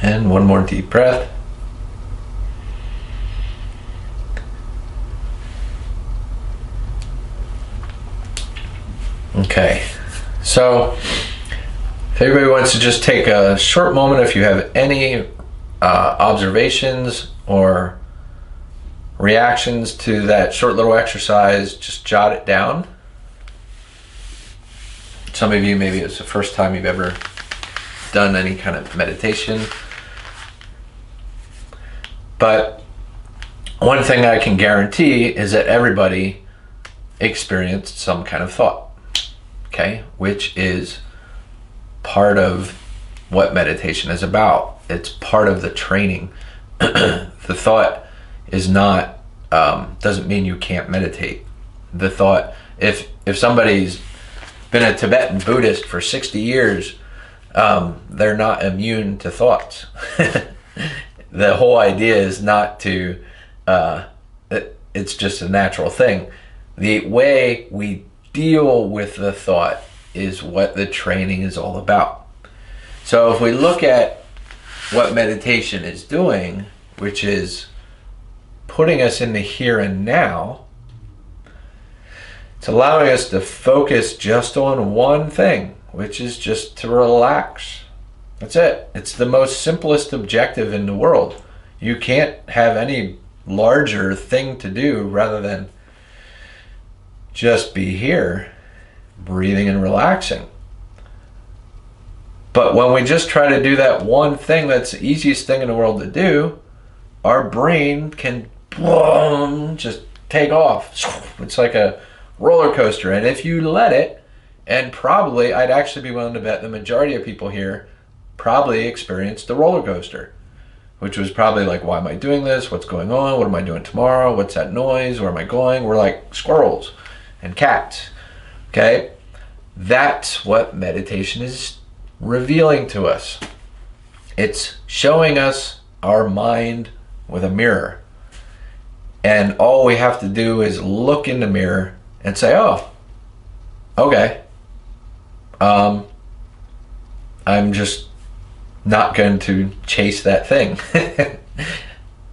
And one more deep breath. Okay, so if everybody wants to just take a short moment, if you have any observations or reactions to that short little exercise, just jot it down. Some of you, maybe it's the first time you've ever done any kind of meditation. But one thing I can guarantee is that everybody experienced some kind of thought, okay? Which is part of what meditation is about. It's part of the training. The thought is not, doesn't mean you can't meditate. The thought, if somebody's been a Tibetan Buddhist for 60 years, they're not immune to thoughts. The whole idea is not to, it's just a natural thing. The way we deal with the thought is what the training is all about. So if we look at what meditation is doing, which is putting us in the here and now, it's allowing us to focus just on one thing, which is just to relax. That's it. It's the most simplest objective in the world. You can't have any larger thing to do rather than just be here, breathing and relaxing. But when we just try to do that one thing that's the easiest thing in the world to do, our brain can just take off. It's like a roller coaster. And if you let it, and probably I'd actually be willing to bet the majority of people here probably experienced the roller coaster, which was probably like, why am I doing this? What's going on? What am I doing tomorrow? What's that noise? Where am I going? We're like squirrels and cats. Okay? That's what meditation is revealing to us. It's showing us our mind with a mirror. And all we have to do is look in the mirror and say, oh, okay. I'm just not going to chase that thing.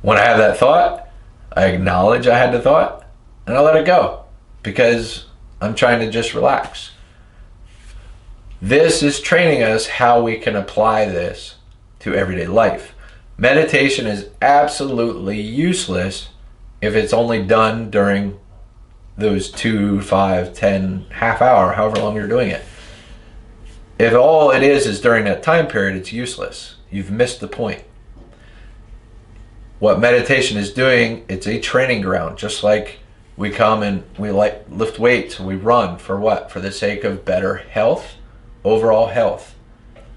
When I have that thought, I acknowledge I had the thought and I let it go because I'm trying to just relax. This is training us how we can apply this to everyday life. Meditation is absolutely useless if it's only done during those 2, 5, 10, half hour, however long you're doing it. If all it is during that time period, it's useless. You've missed the point. What meditation is doing, it's a training ground. Just like we come and we lift weights, we run for what? For the sake of better health, overall health.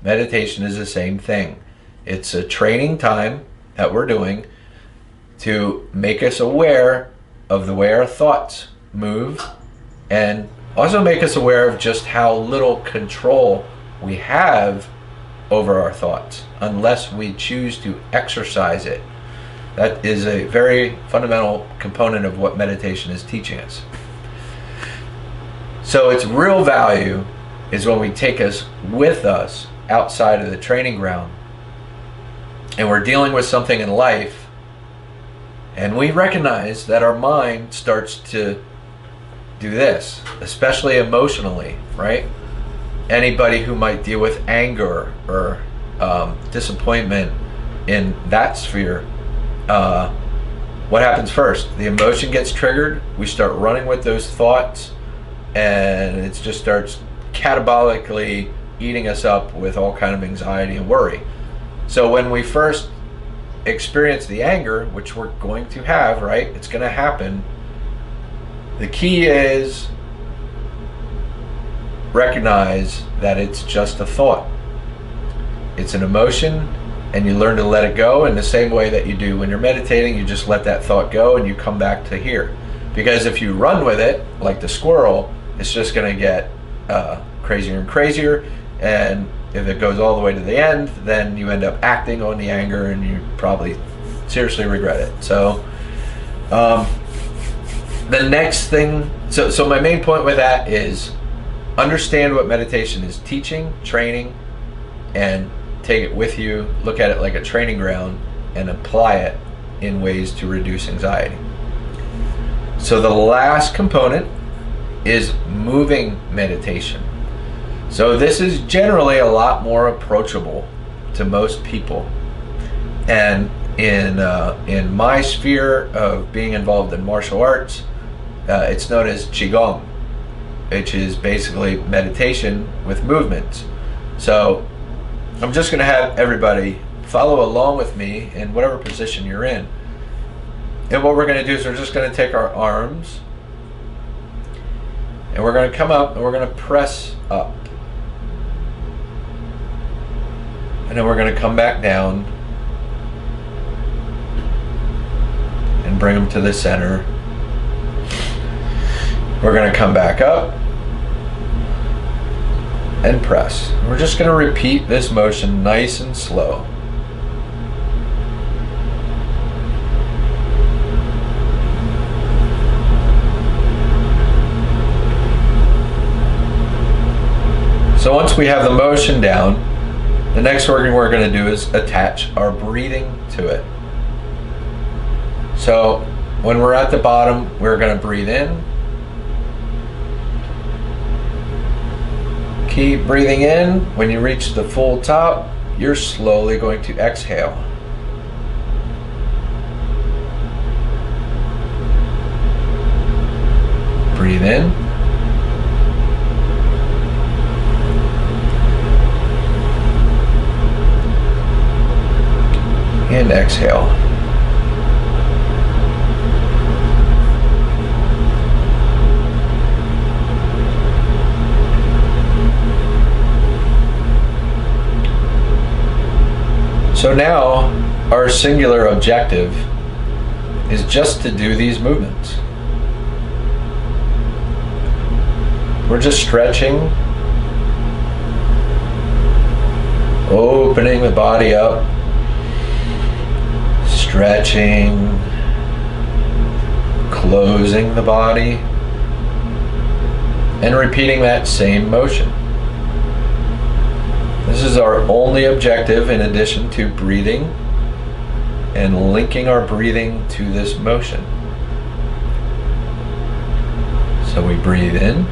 Meditation is the same thing. It's a training time that we're doing to make us aware of the way our thoughts move and also make us aware of just how little control we have over our thoughts unless we choose to exercise it. That is a very fundamental component of what meditation is teaching us. So its real value is when we take us with us outside of the training ground and we're dealing with something in life and we recognize that our mind starts to do this, especially emotionally, right? Anybody who might deal with anger or disappointment in that sphere, what happens first? The emotion gets triggered, we start running with those thoughts, and it just starts catabolically eating us up with all kind of anxiety and worry. So when we first experience the anger, which we're going to have, right? It's going to happen. The key is recognize that it's just a thought. It's an emotion, and you learn to let it go in the same way that you do when you're meditating. You just let that thought go and you come back to here. Because if you run with it, like the squirrel, it's just going to get crazier and crazier. And if it goes all the way to the end, then you end up acting on the anger and you probably seriously regret it. So the next thing, so my main point with that is understand what meditation is teaching, training, and take it with you, look at it like a training ground, and apply it in ways to reduce anxiety. So the last component is moving meditation. So this is generally a lot more approachable to most people. And in my sphere of being involved in martial arts, it's known as Qigong, which is basically meditation with movements. So I'm just going to have everybody follow along with me in whatever position you're in. And what we're going to do is we're just going to take our arms and we're going to come up and we're going to press up. And then we're going to come back down and bring them to the center. We're going to come back up and press. We're just going to repeat this motion nice and slow. So once we have the motion down, the next thing we're going to do is attach our breathing to it. So when we're at the bottom, we're going to breathe in. Keep breathing in. When you reach the full top, you're slowly going to exhale. Breathe in. And exhale. So now our singular objective is just to do these movements. We're just stretching, opening the body up, stretching, closing the body, and repeating that same motion. This is our only objective in addition to breathing and linking our breathing to this motion. So we breathe in.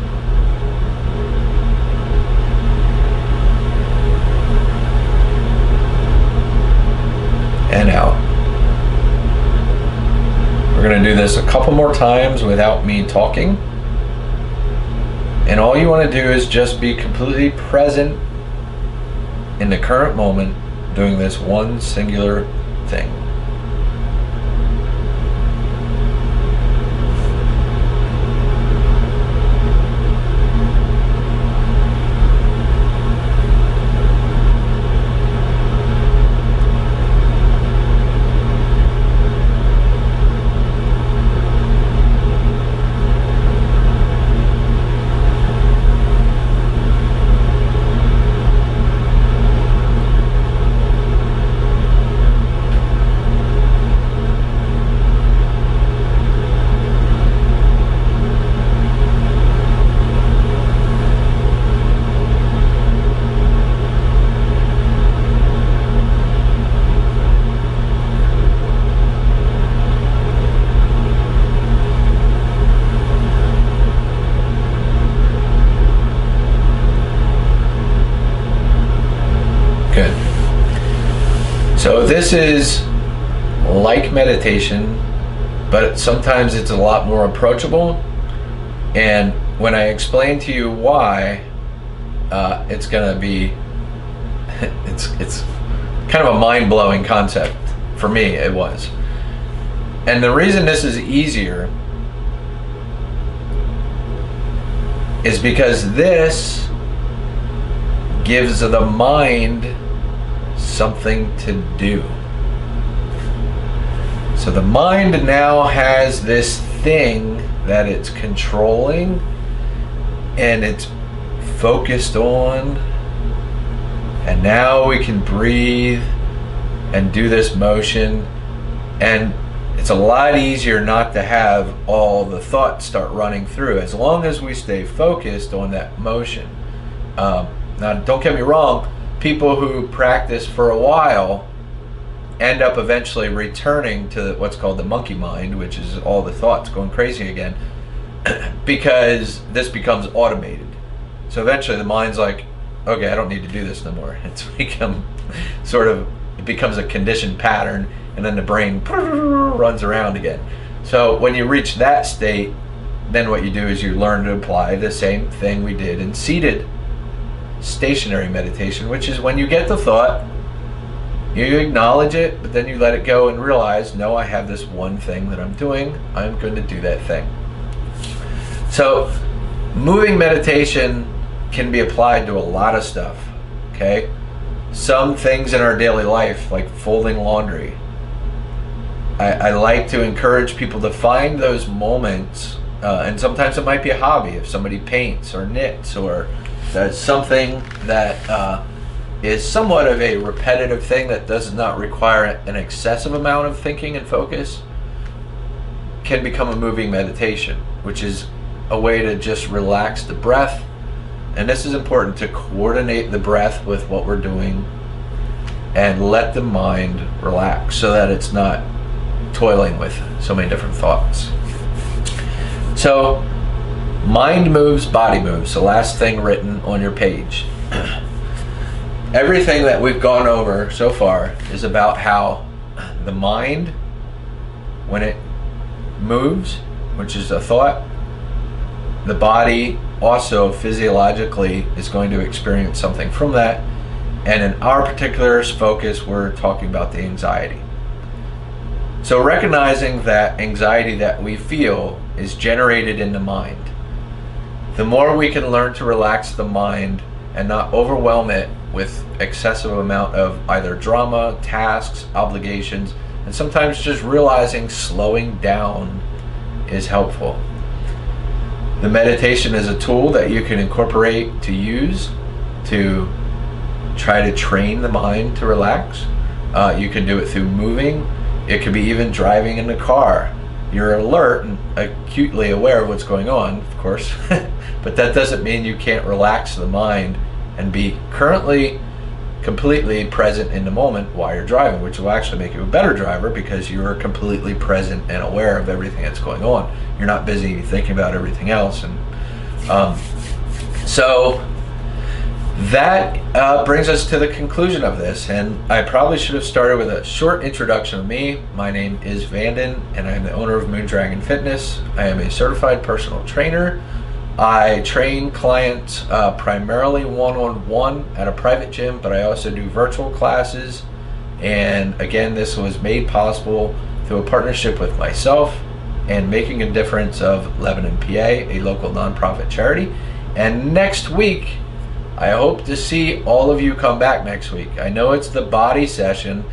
And out. We're going to do this a couple more times without me talking. And all you want to do is just be completely present in the current moment, doing this one singular thing. Good. So this is like meditation, but sometimes it's a lot more approachable. And when I explain to you why, it's gonna be, it's kind of a mind-blowing concept. For me, it was. And the reason this is easier is because this gives the mind something to do. So the mind now has this thing that it's controlling and it's focused on, and now we can breathe and do this motion, and it's a lot easier not to have all the thoughts start running through as long as we stay focused on that motion. Now don't get me wrong, people who practice for a while end up eventually returning to what's called the monkey mind, which is all the thoughts going crazy again, because this becomes automated. So eventually the mind's like, okay, I don't need to do this no more. It becomes a conditioned pattern, and then the brain runs around again. So when you reach that state, then what you do is you learn to apply the same thing we did in seated stationary meditation, which is when you get the thought, you acknowledge it, but then you let it go and realize, no, I have this one thing that I'm doing. I'm going to do that thing. So moving meditation can be applied to a lot of stuff, okay? Some things in our daily life, like folding laundry. I like to encourage people to find those moments, and sometimes it might be a hobby. If somebody paints or knits or does something that is somewhat of a repetitive thing that does not require an excessive amount of thinking and focus, can become a moving meditation, which is a way to just relax the breath. And this is important, to coordinate the breath with what we're doing and let the mind relax so that it's not toiling with so many different thoughts. So mind moves, body moves, the last thing written on your page. Everything that we've gone over so far is about how the mind, when it moves, which is a thought, the body also physiologically is going to experience something from that. And in our particular focus, we're talking about the anxiety. So recognizing that anxiety that we feel is generated in the mind. The more we can learn to relax the mind and not overwhelm it with excessive amount of either drama, tasks, obligations, and sometimes just realizing slowing down is helpful. The meditation is a tool that you can incorporate to use to try to train the mind to relax. You can do it through moving. It could be even driving in the car. You're alert and acutely aware of what's going on, of course, but that doesn't mean you can't relax the mind and be currently completely present in the moment while you're driving, which will actually make you a better driver because you're completely present and aware of everything that's going on. You're not busy thinking about everything else. And so that brings us to the conclusion of this, and I probably should have started with a short introduction of me. My name is Vanden, and I'm the owner of Moondragon Fitness. I am a certified personal trainer. I train clients primarily one-on-one at a private gym, but I also do virtual classes. And again, this was made possible through a partnership with myself and Making a Difference of Lebanon, PA, a local nonprofit charity. And next week, I hope to see all of you come back next week. I know it's the body session,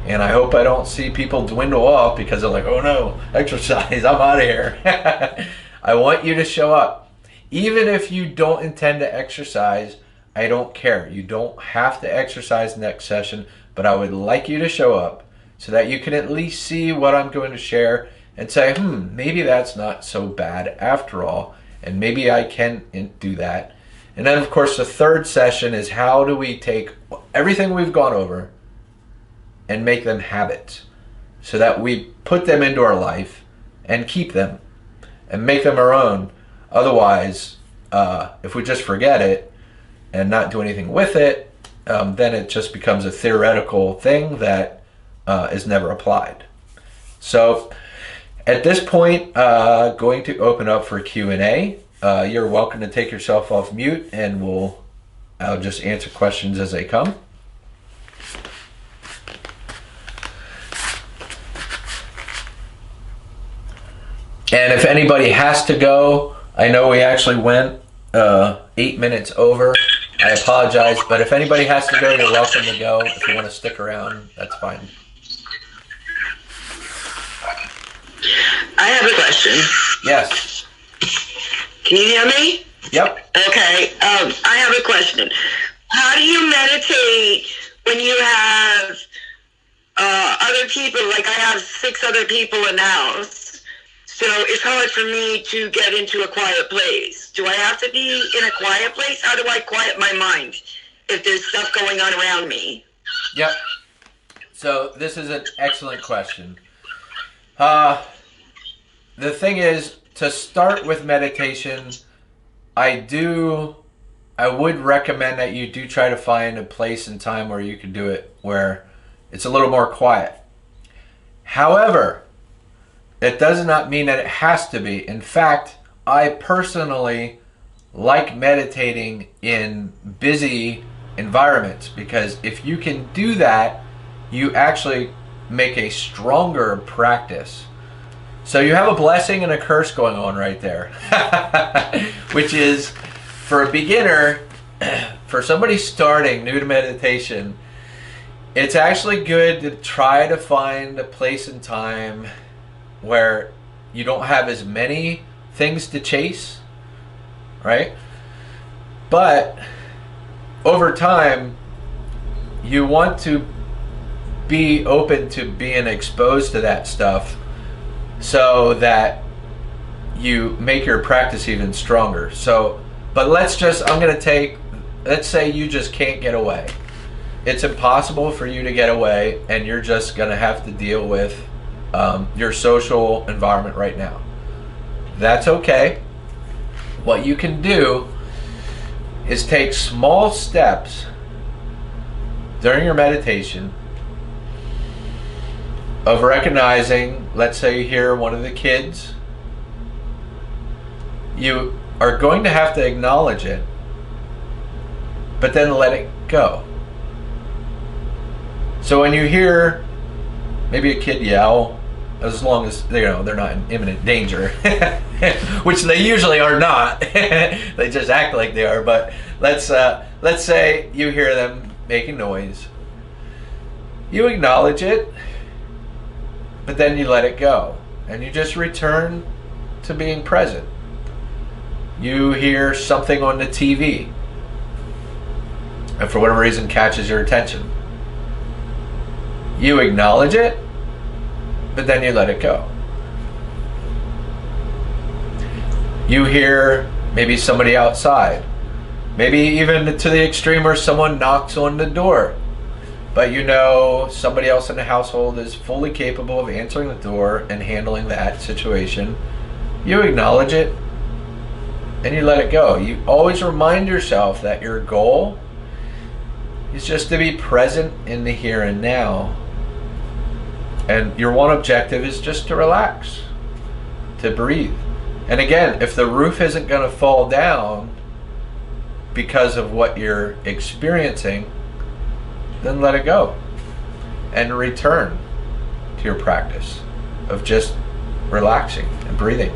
and I hope I don't see people dwindle off because they're like, oh no, exercise, I'm out of here. I want you to show up. Even if you don't intend to exercise, I don't care. You don't have to exercise next session, but I would like you to show up so that you can at least see what I'm going to share and say, maybe that's not so bad after all, and maybe I can do that. And then, of course, the third session is how do we take everything we've gone over and make them habits so that we put them into our life and keep them and make them our own. Otherwise, if we just forget it and not do anything with it, then it just becomes a theoretical thing that is never applied. So at this point, going to open up for Q&A. You're welcome to take yourself off mute, and I'll just answer questions as they come. And if anybody has to go, I know we actually went 8 minutes over. I apologize, but if anybody has to go, you're welcome to go. If you want to stick around, that's fine. I have a question. Yes. Can you hear me? Yep. Okay. I have a question. How do you meditate when you have other people? Like I have 6 other people in the house. So it's hard for me to get into a quiet place. Do I have to be in a quiet place? How do I quiet my mind? if there's stuff going on around me? Yep. So this is an excellent question. The thing is, to start with meditation, I would recommend that you do try to find a place and time where you can do it where it's a little more quiet. However, that does not mean that it has to be. In fact, I personally like meditating in busy environments, because if you can do that, you actually make a stronger practice. So you have a blessing and a curse going on right there, which is, for a beginner, for somebody starting new to meditation, it's actually good to try to find a place and time where you don't have as many things to chase, right? But over time, you want to be open to being exposed to that stuff so that you make your practice even stronger. So, but let's say you just can't get away. It's impossible for you to get away, and you're just going to have to deal with your social environment right now. That's okay. What you can do is take small steps during your meditation of recognizing, let's say you hear one of the kids, you are going to have to acknowledge it, but then let it go. So when you hear maybe a kid yell, as long as they're not in imminent danger, which they usually are not, they just act like they are. But let's say you hear them making noise, you acknowledge it, but then you let it go, and you just return to being present. You hear something on the TV, and for whatever reason catches your attention. You acknowledge it, but then you let it go. You hear maybe somebody outside, maybe even to the extreme where someone knocks on the door, but you know somebody else in the household is fully capable of answering the door and handling that situation. You acknowledge it and you let it go. You always remind yourself that your goal is just to be present in the here and now. And your one objective is just to relax, to breathe. And again, if the roof isn't going to fall down because of what you're experiencing, then let it go and return to your practice of just relaxing and breathing.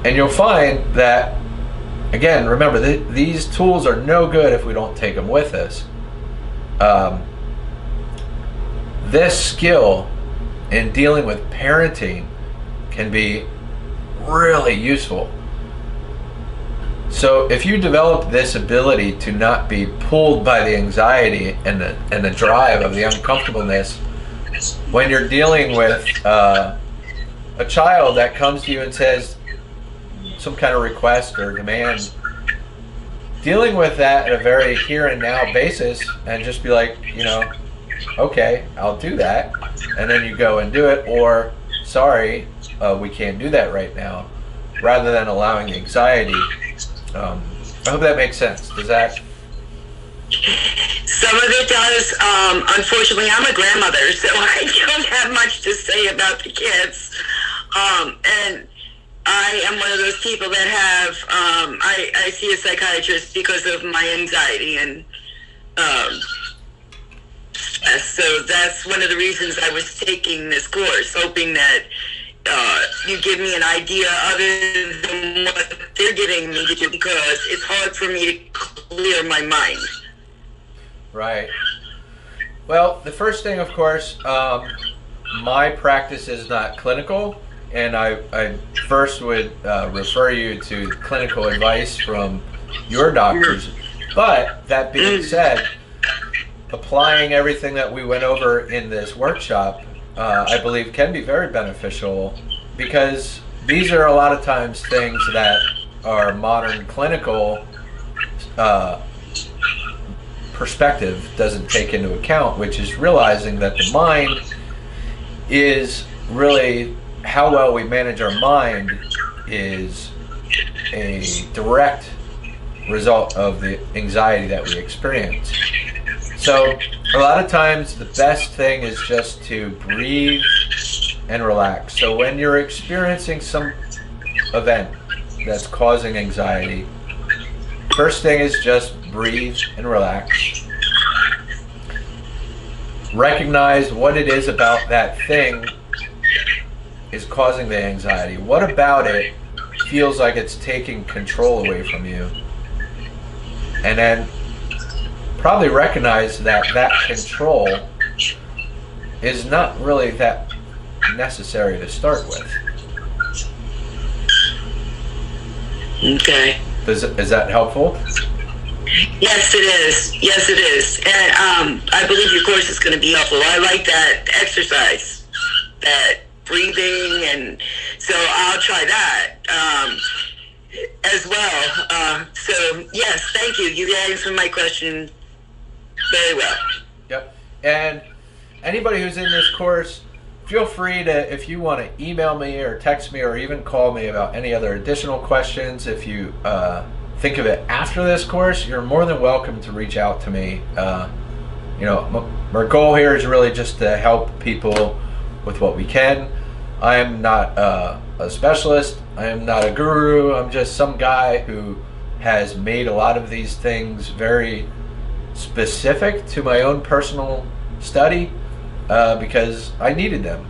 And you'll find that, again, remember, these tools are no good if we don't take them with us. This skill in dealing with parenting can be really useful. So if you develop this ability to not be pulled by the anxiety and the drive of the uncomfortableness when you're dealing with a child that comes to you and says some kind of request or demand, dealing with that at a very here and now basis, and just be like, okay, I'll do that, and then you go and do it, or sorry, we can't do that right now, rather than allowing the anxiety. I hope that makes sense. Does that? Some of it does. Unfortunately, I'm a grandmother, so I don't have much to say about the kids. And I am one of those people that have, I see a psychiatrist because of my anxiety and stress. So that's one of the reasons I was taking this course, hoping that you give me an idea other than what they're getting me to do, because it's hard for me to clear my mind. Right. Well, the first thing, of course, my practice is not clinical, and I first would refer you to clinical advice from your doctors. But that being said, applying everything that we went over in this workshop, I believe can be very beneficial, because these are a lot of times things that are modern clinical perspective doesn't take into account, which is realizing that the mind is really, how well we manage our mind is a direct result of the anxiety that we experience. So a lot of times the best thing is just to breathe and relax. So when you're experiencing some event that's causing anxiety, first thing is just breathe and relax. Recognize what it is about that thing is causing the anxiety. What about it feels like it's taking control away from you? And then probably recognize that that control is not really that necessary to start with. Okay. Is that helpful? Yes, it is. Yes, it is. And I believe your course is going to be helpful. I like that exercise, that breathing, and so I'll try that as well. So, yes, thank you. You answered my question very well. Yep. And anybody who's in this course, feel free to, if you want to email me or text me or even call me about any other additional questions. If you think of it after this course, you're more than welcome to reach out to me. Our goal here is really just to help people with what we can. I am not a specialist. I am not a guru. I'm just some guy who has made a lot of these things very specific to my own personal study because I needed them.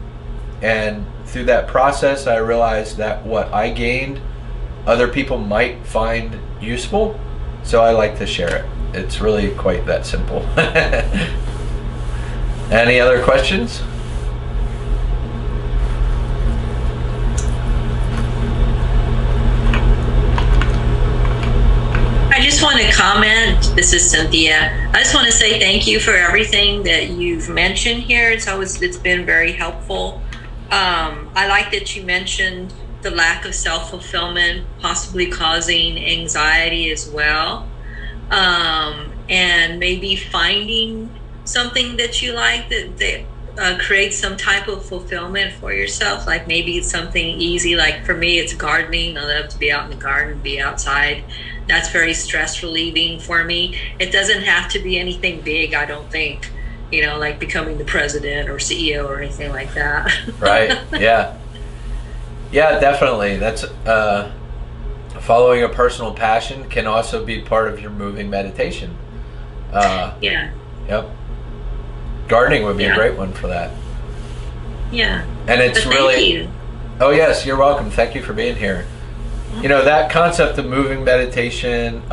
And through that process, I realized that what I gained, other people might find useful. So I like to share it. It's really quite that simple. Any other questions? I just want to comment. This is Cynthia. I just want to say thank you for everything that you've mentioned here. It's been very helpful. I like that you mentioned the lack of self-fulfillment possibly causing anxiety as well. And maybe finding something that you like that creates some type of fulfillment for yourself. Like maybe it's something easy. Like for me, it's gardening. I love to be out in the garden, be outside. That's very stress relieving for me. It doesn't have to be anything big, I don't think, like becoming the president or CEO or anything like that. Right. Yeah. Yeah, definitely. That's following a personal passion can also be part of your moving meditation. Yeah. Yep. Gardening would be a great one for that. Yeah. And it's really. Thank you. Oh yes, you're welcome. Thank you for being here. That concept of moving meditation,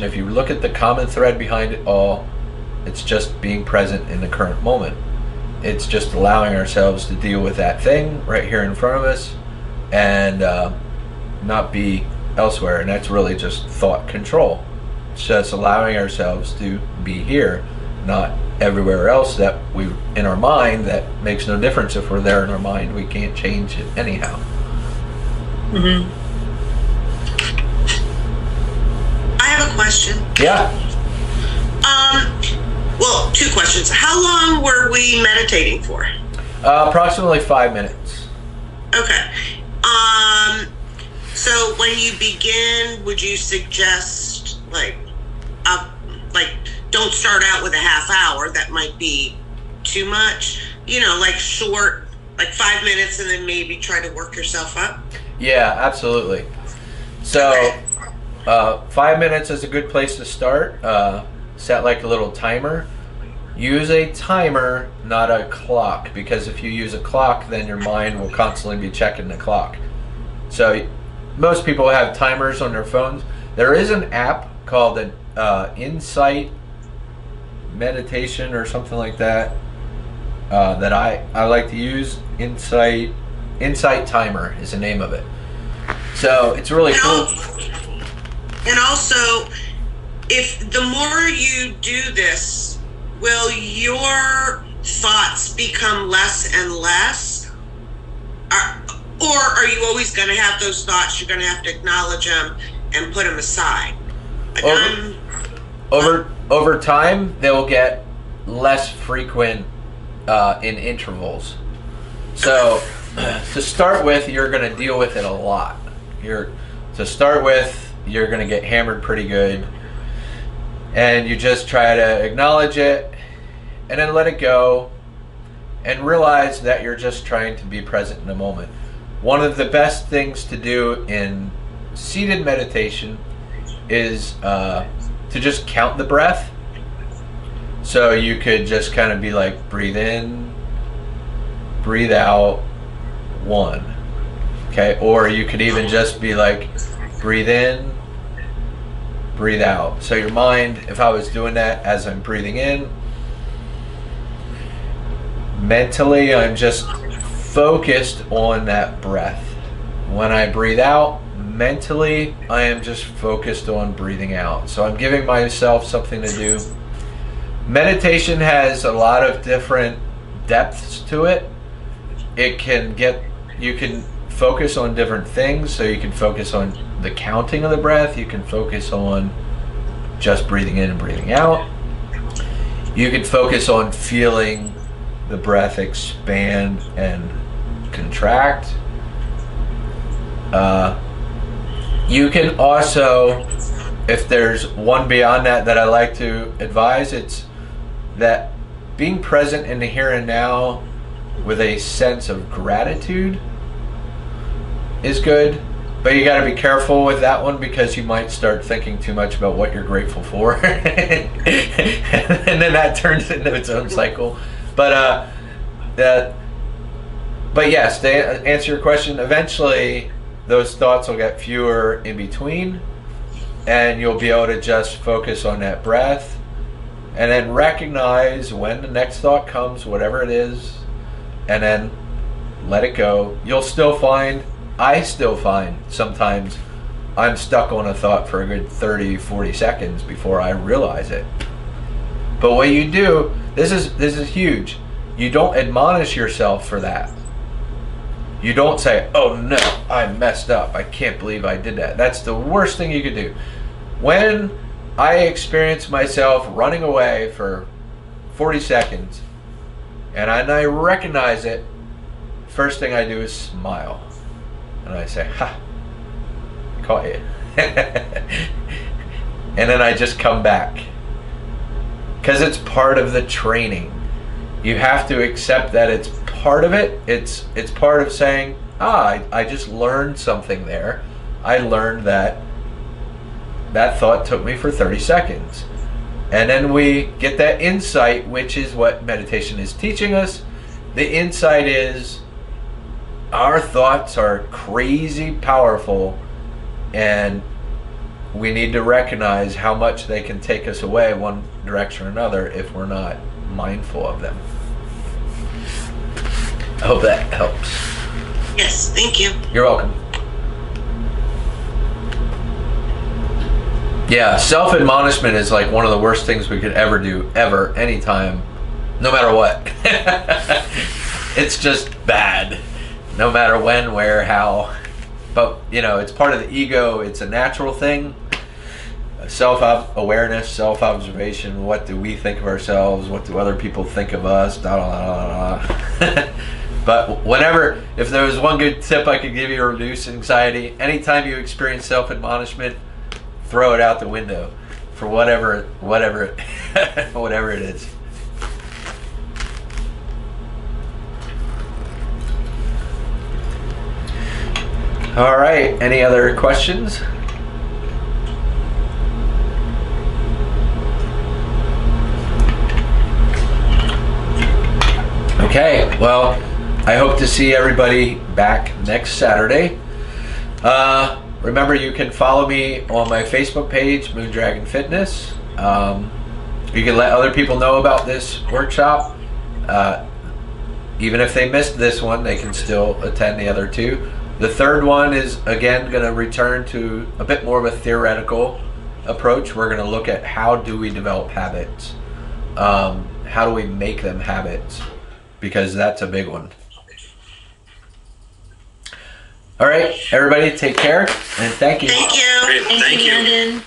if you look at the common thread behind it all, it's just being present in the current moment. It's just allowing ourselves to deal with that thing right here in front of us and not be elsewhere. And that's really just thought control. It's just allowing ourselves to be here, not everywhere else that we in our mind. That makes no difference if we're there in our mind. We can't change it anyhow. Mm-hmm. I have a question. Yeah. Well, two questions. How long were we meditating for? Approximately 5 minutes. Okay. So when you begin, would you suggest don't start out with a half hour? That might be too much. Like short, like 5 minutes, and then maybe try to work yourself up. Yeah, absolutely. So, Okay. 5 minutes is a good place to start. Set like a little timer. Use a timer, not a clock, because if you use a clock, then your mind will constantly be checking the clock. So, most people have timers on their phones. There is an app called an Insight Meditation or something like that that I like to use. Insight Timer is the name of it. So it's really cool. And also, if the more you do this, will your thoughts become less and less? Or are you always going to have those thoughts? You're going to have to acknowledge them and put them aside. over time, they'll get less frequent in intervals. So to start with, you're going to deal with it a lot. You're going to get hammered pretty good, and you just try to acknowledge it and then let it go and realize that you're just trying to be present in the moment. One of the best things to do in seated meditation is to just count the breath. So you could just kind of be like, breathe in, breathe out, 1. Okay, or you could even just be like, breathe in, breathe out. So your mind, if I was doing that as I'm breathing in, mentally I'm just focused on that breath. When I breathe out, mentally I am just focused on breathing out. So I'm giving myself something to do. Meditation has a lot of different depths to it. You can focus on different things. So you can focus on the counting of the breath. You can focus on just breathing in and breathing out. You can focus on feeling the breath expand and contract. You can also, if there's one beyond that I like to advise, it's that being present in the here and now with a sense of gratitude is good, but you got to be careful with that one because you might start thinking too much about what you're grateful for and then that turns into its own cycle. But yes, to answer your question, eventually those thoughts will get fewer in between, and you'll be able to just focus on that breath and then recognize when the next thought comes, whatever it is, and then let it go. I still find sometimes I'm stuck on a thought for a good 30-40 seconds before I realize it. But what you do, this is huge. You don't admonish yourself for that. You don't say, oh no, I messed up. I can't believe I did that. That's the worst thing you could do. When I experience myself running away for 40 seconds and I recognize it, first thing I do is smile. And I say, ha, caught you. And then I just come back. Because it's part of the training. You have to accept that it's part of it. It's part of saying, I just learned something there. I learned that thought took me for 30 seconds. And then we get that insight, which is what meditation is teaching us. The insight is our thoughts are crazy powerful, and we need to recognize how much they can take us away one direction or another if we're not mindful of them. I hope that helps. Yes, thank you. You're welcome. Yeah, self-admonishment is like one of the worst things we could ever do, ever, anytime, no matter what. It's just bad, no matter when, where, how. But, it's part of the ego. It's a natural thing. Self-awareness, self-observation. What do we think of ourselves? What do other people think of us? Da, da, da, da, da. But if there was one good tip I could give you to reduce anxiety, anytime you experience self-admonishment, throw it out the window for whatever it is. All right, any other questions? Okay, well, I hope to see everybody back next Saturday. Remember, you can follow me on my Facebook page, Moondragon Fitness. You can let other people know about this workshop. Even if they missed this one, they can still attend the other two. The third one is, again, going to return to a bit more of a theoretical approach. We're going to look at how do we develop habits? How do we make them habits? Because that's a big one. All right, everybody, take care, and thank you. Thank you. Thank you, Brandon.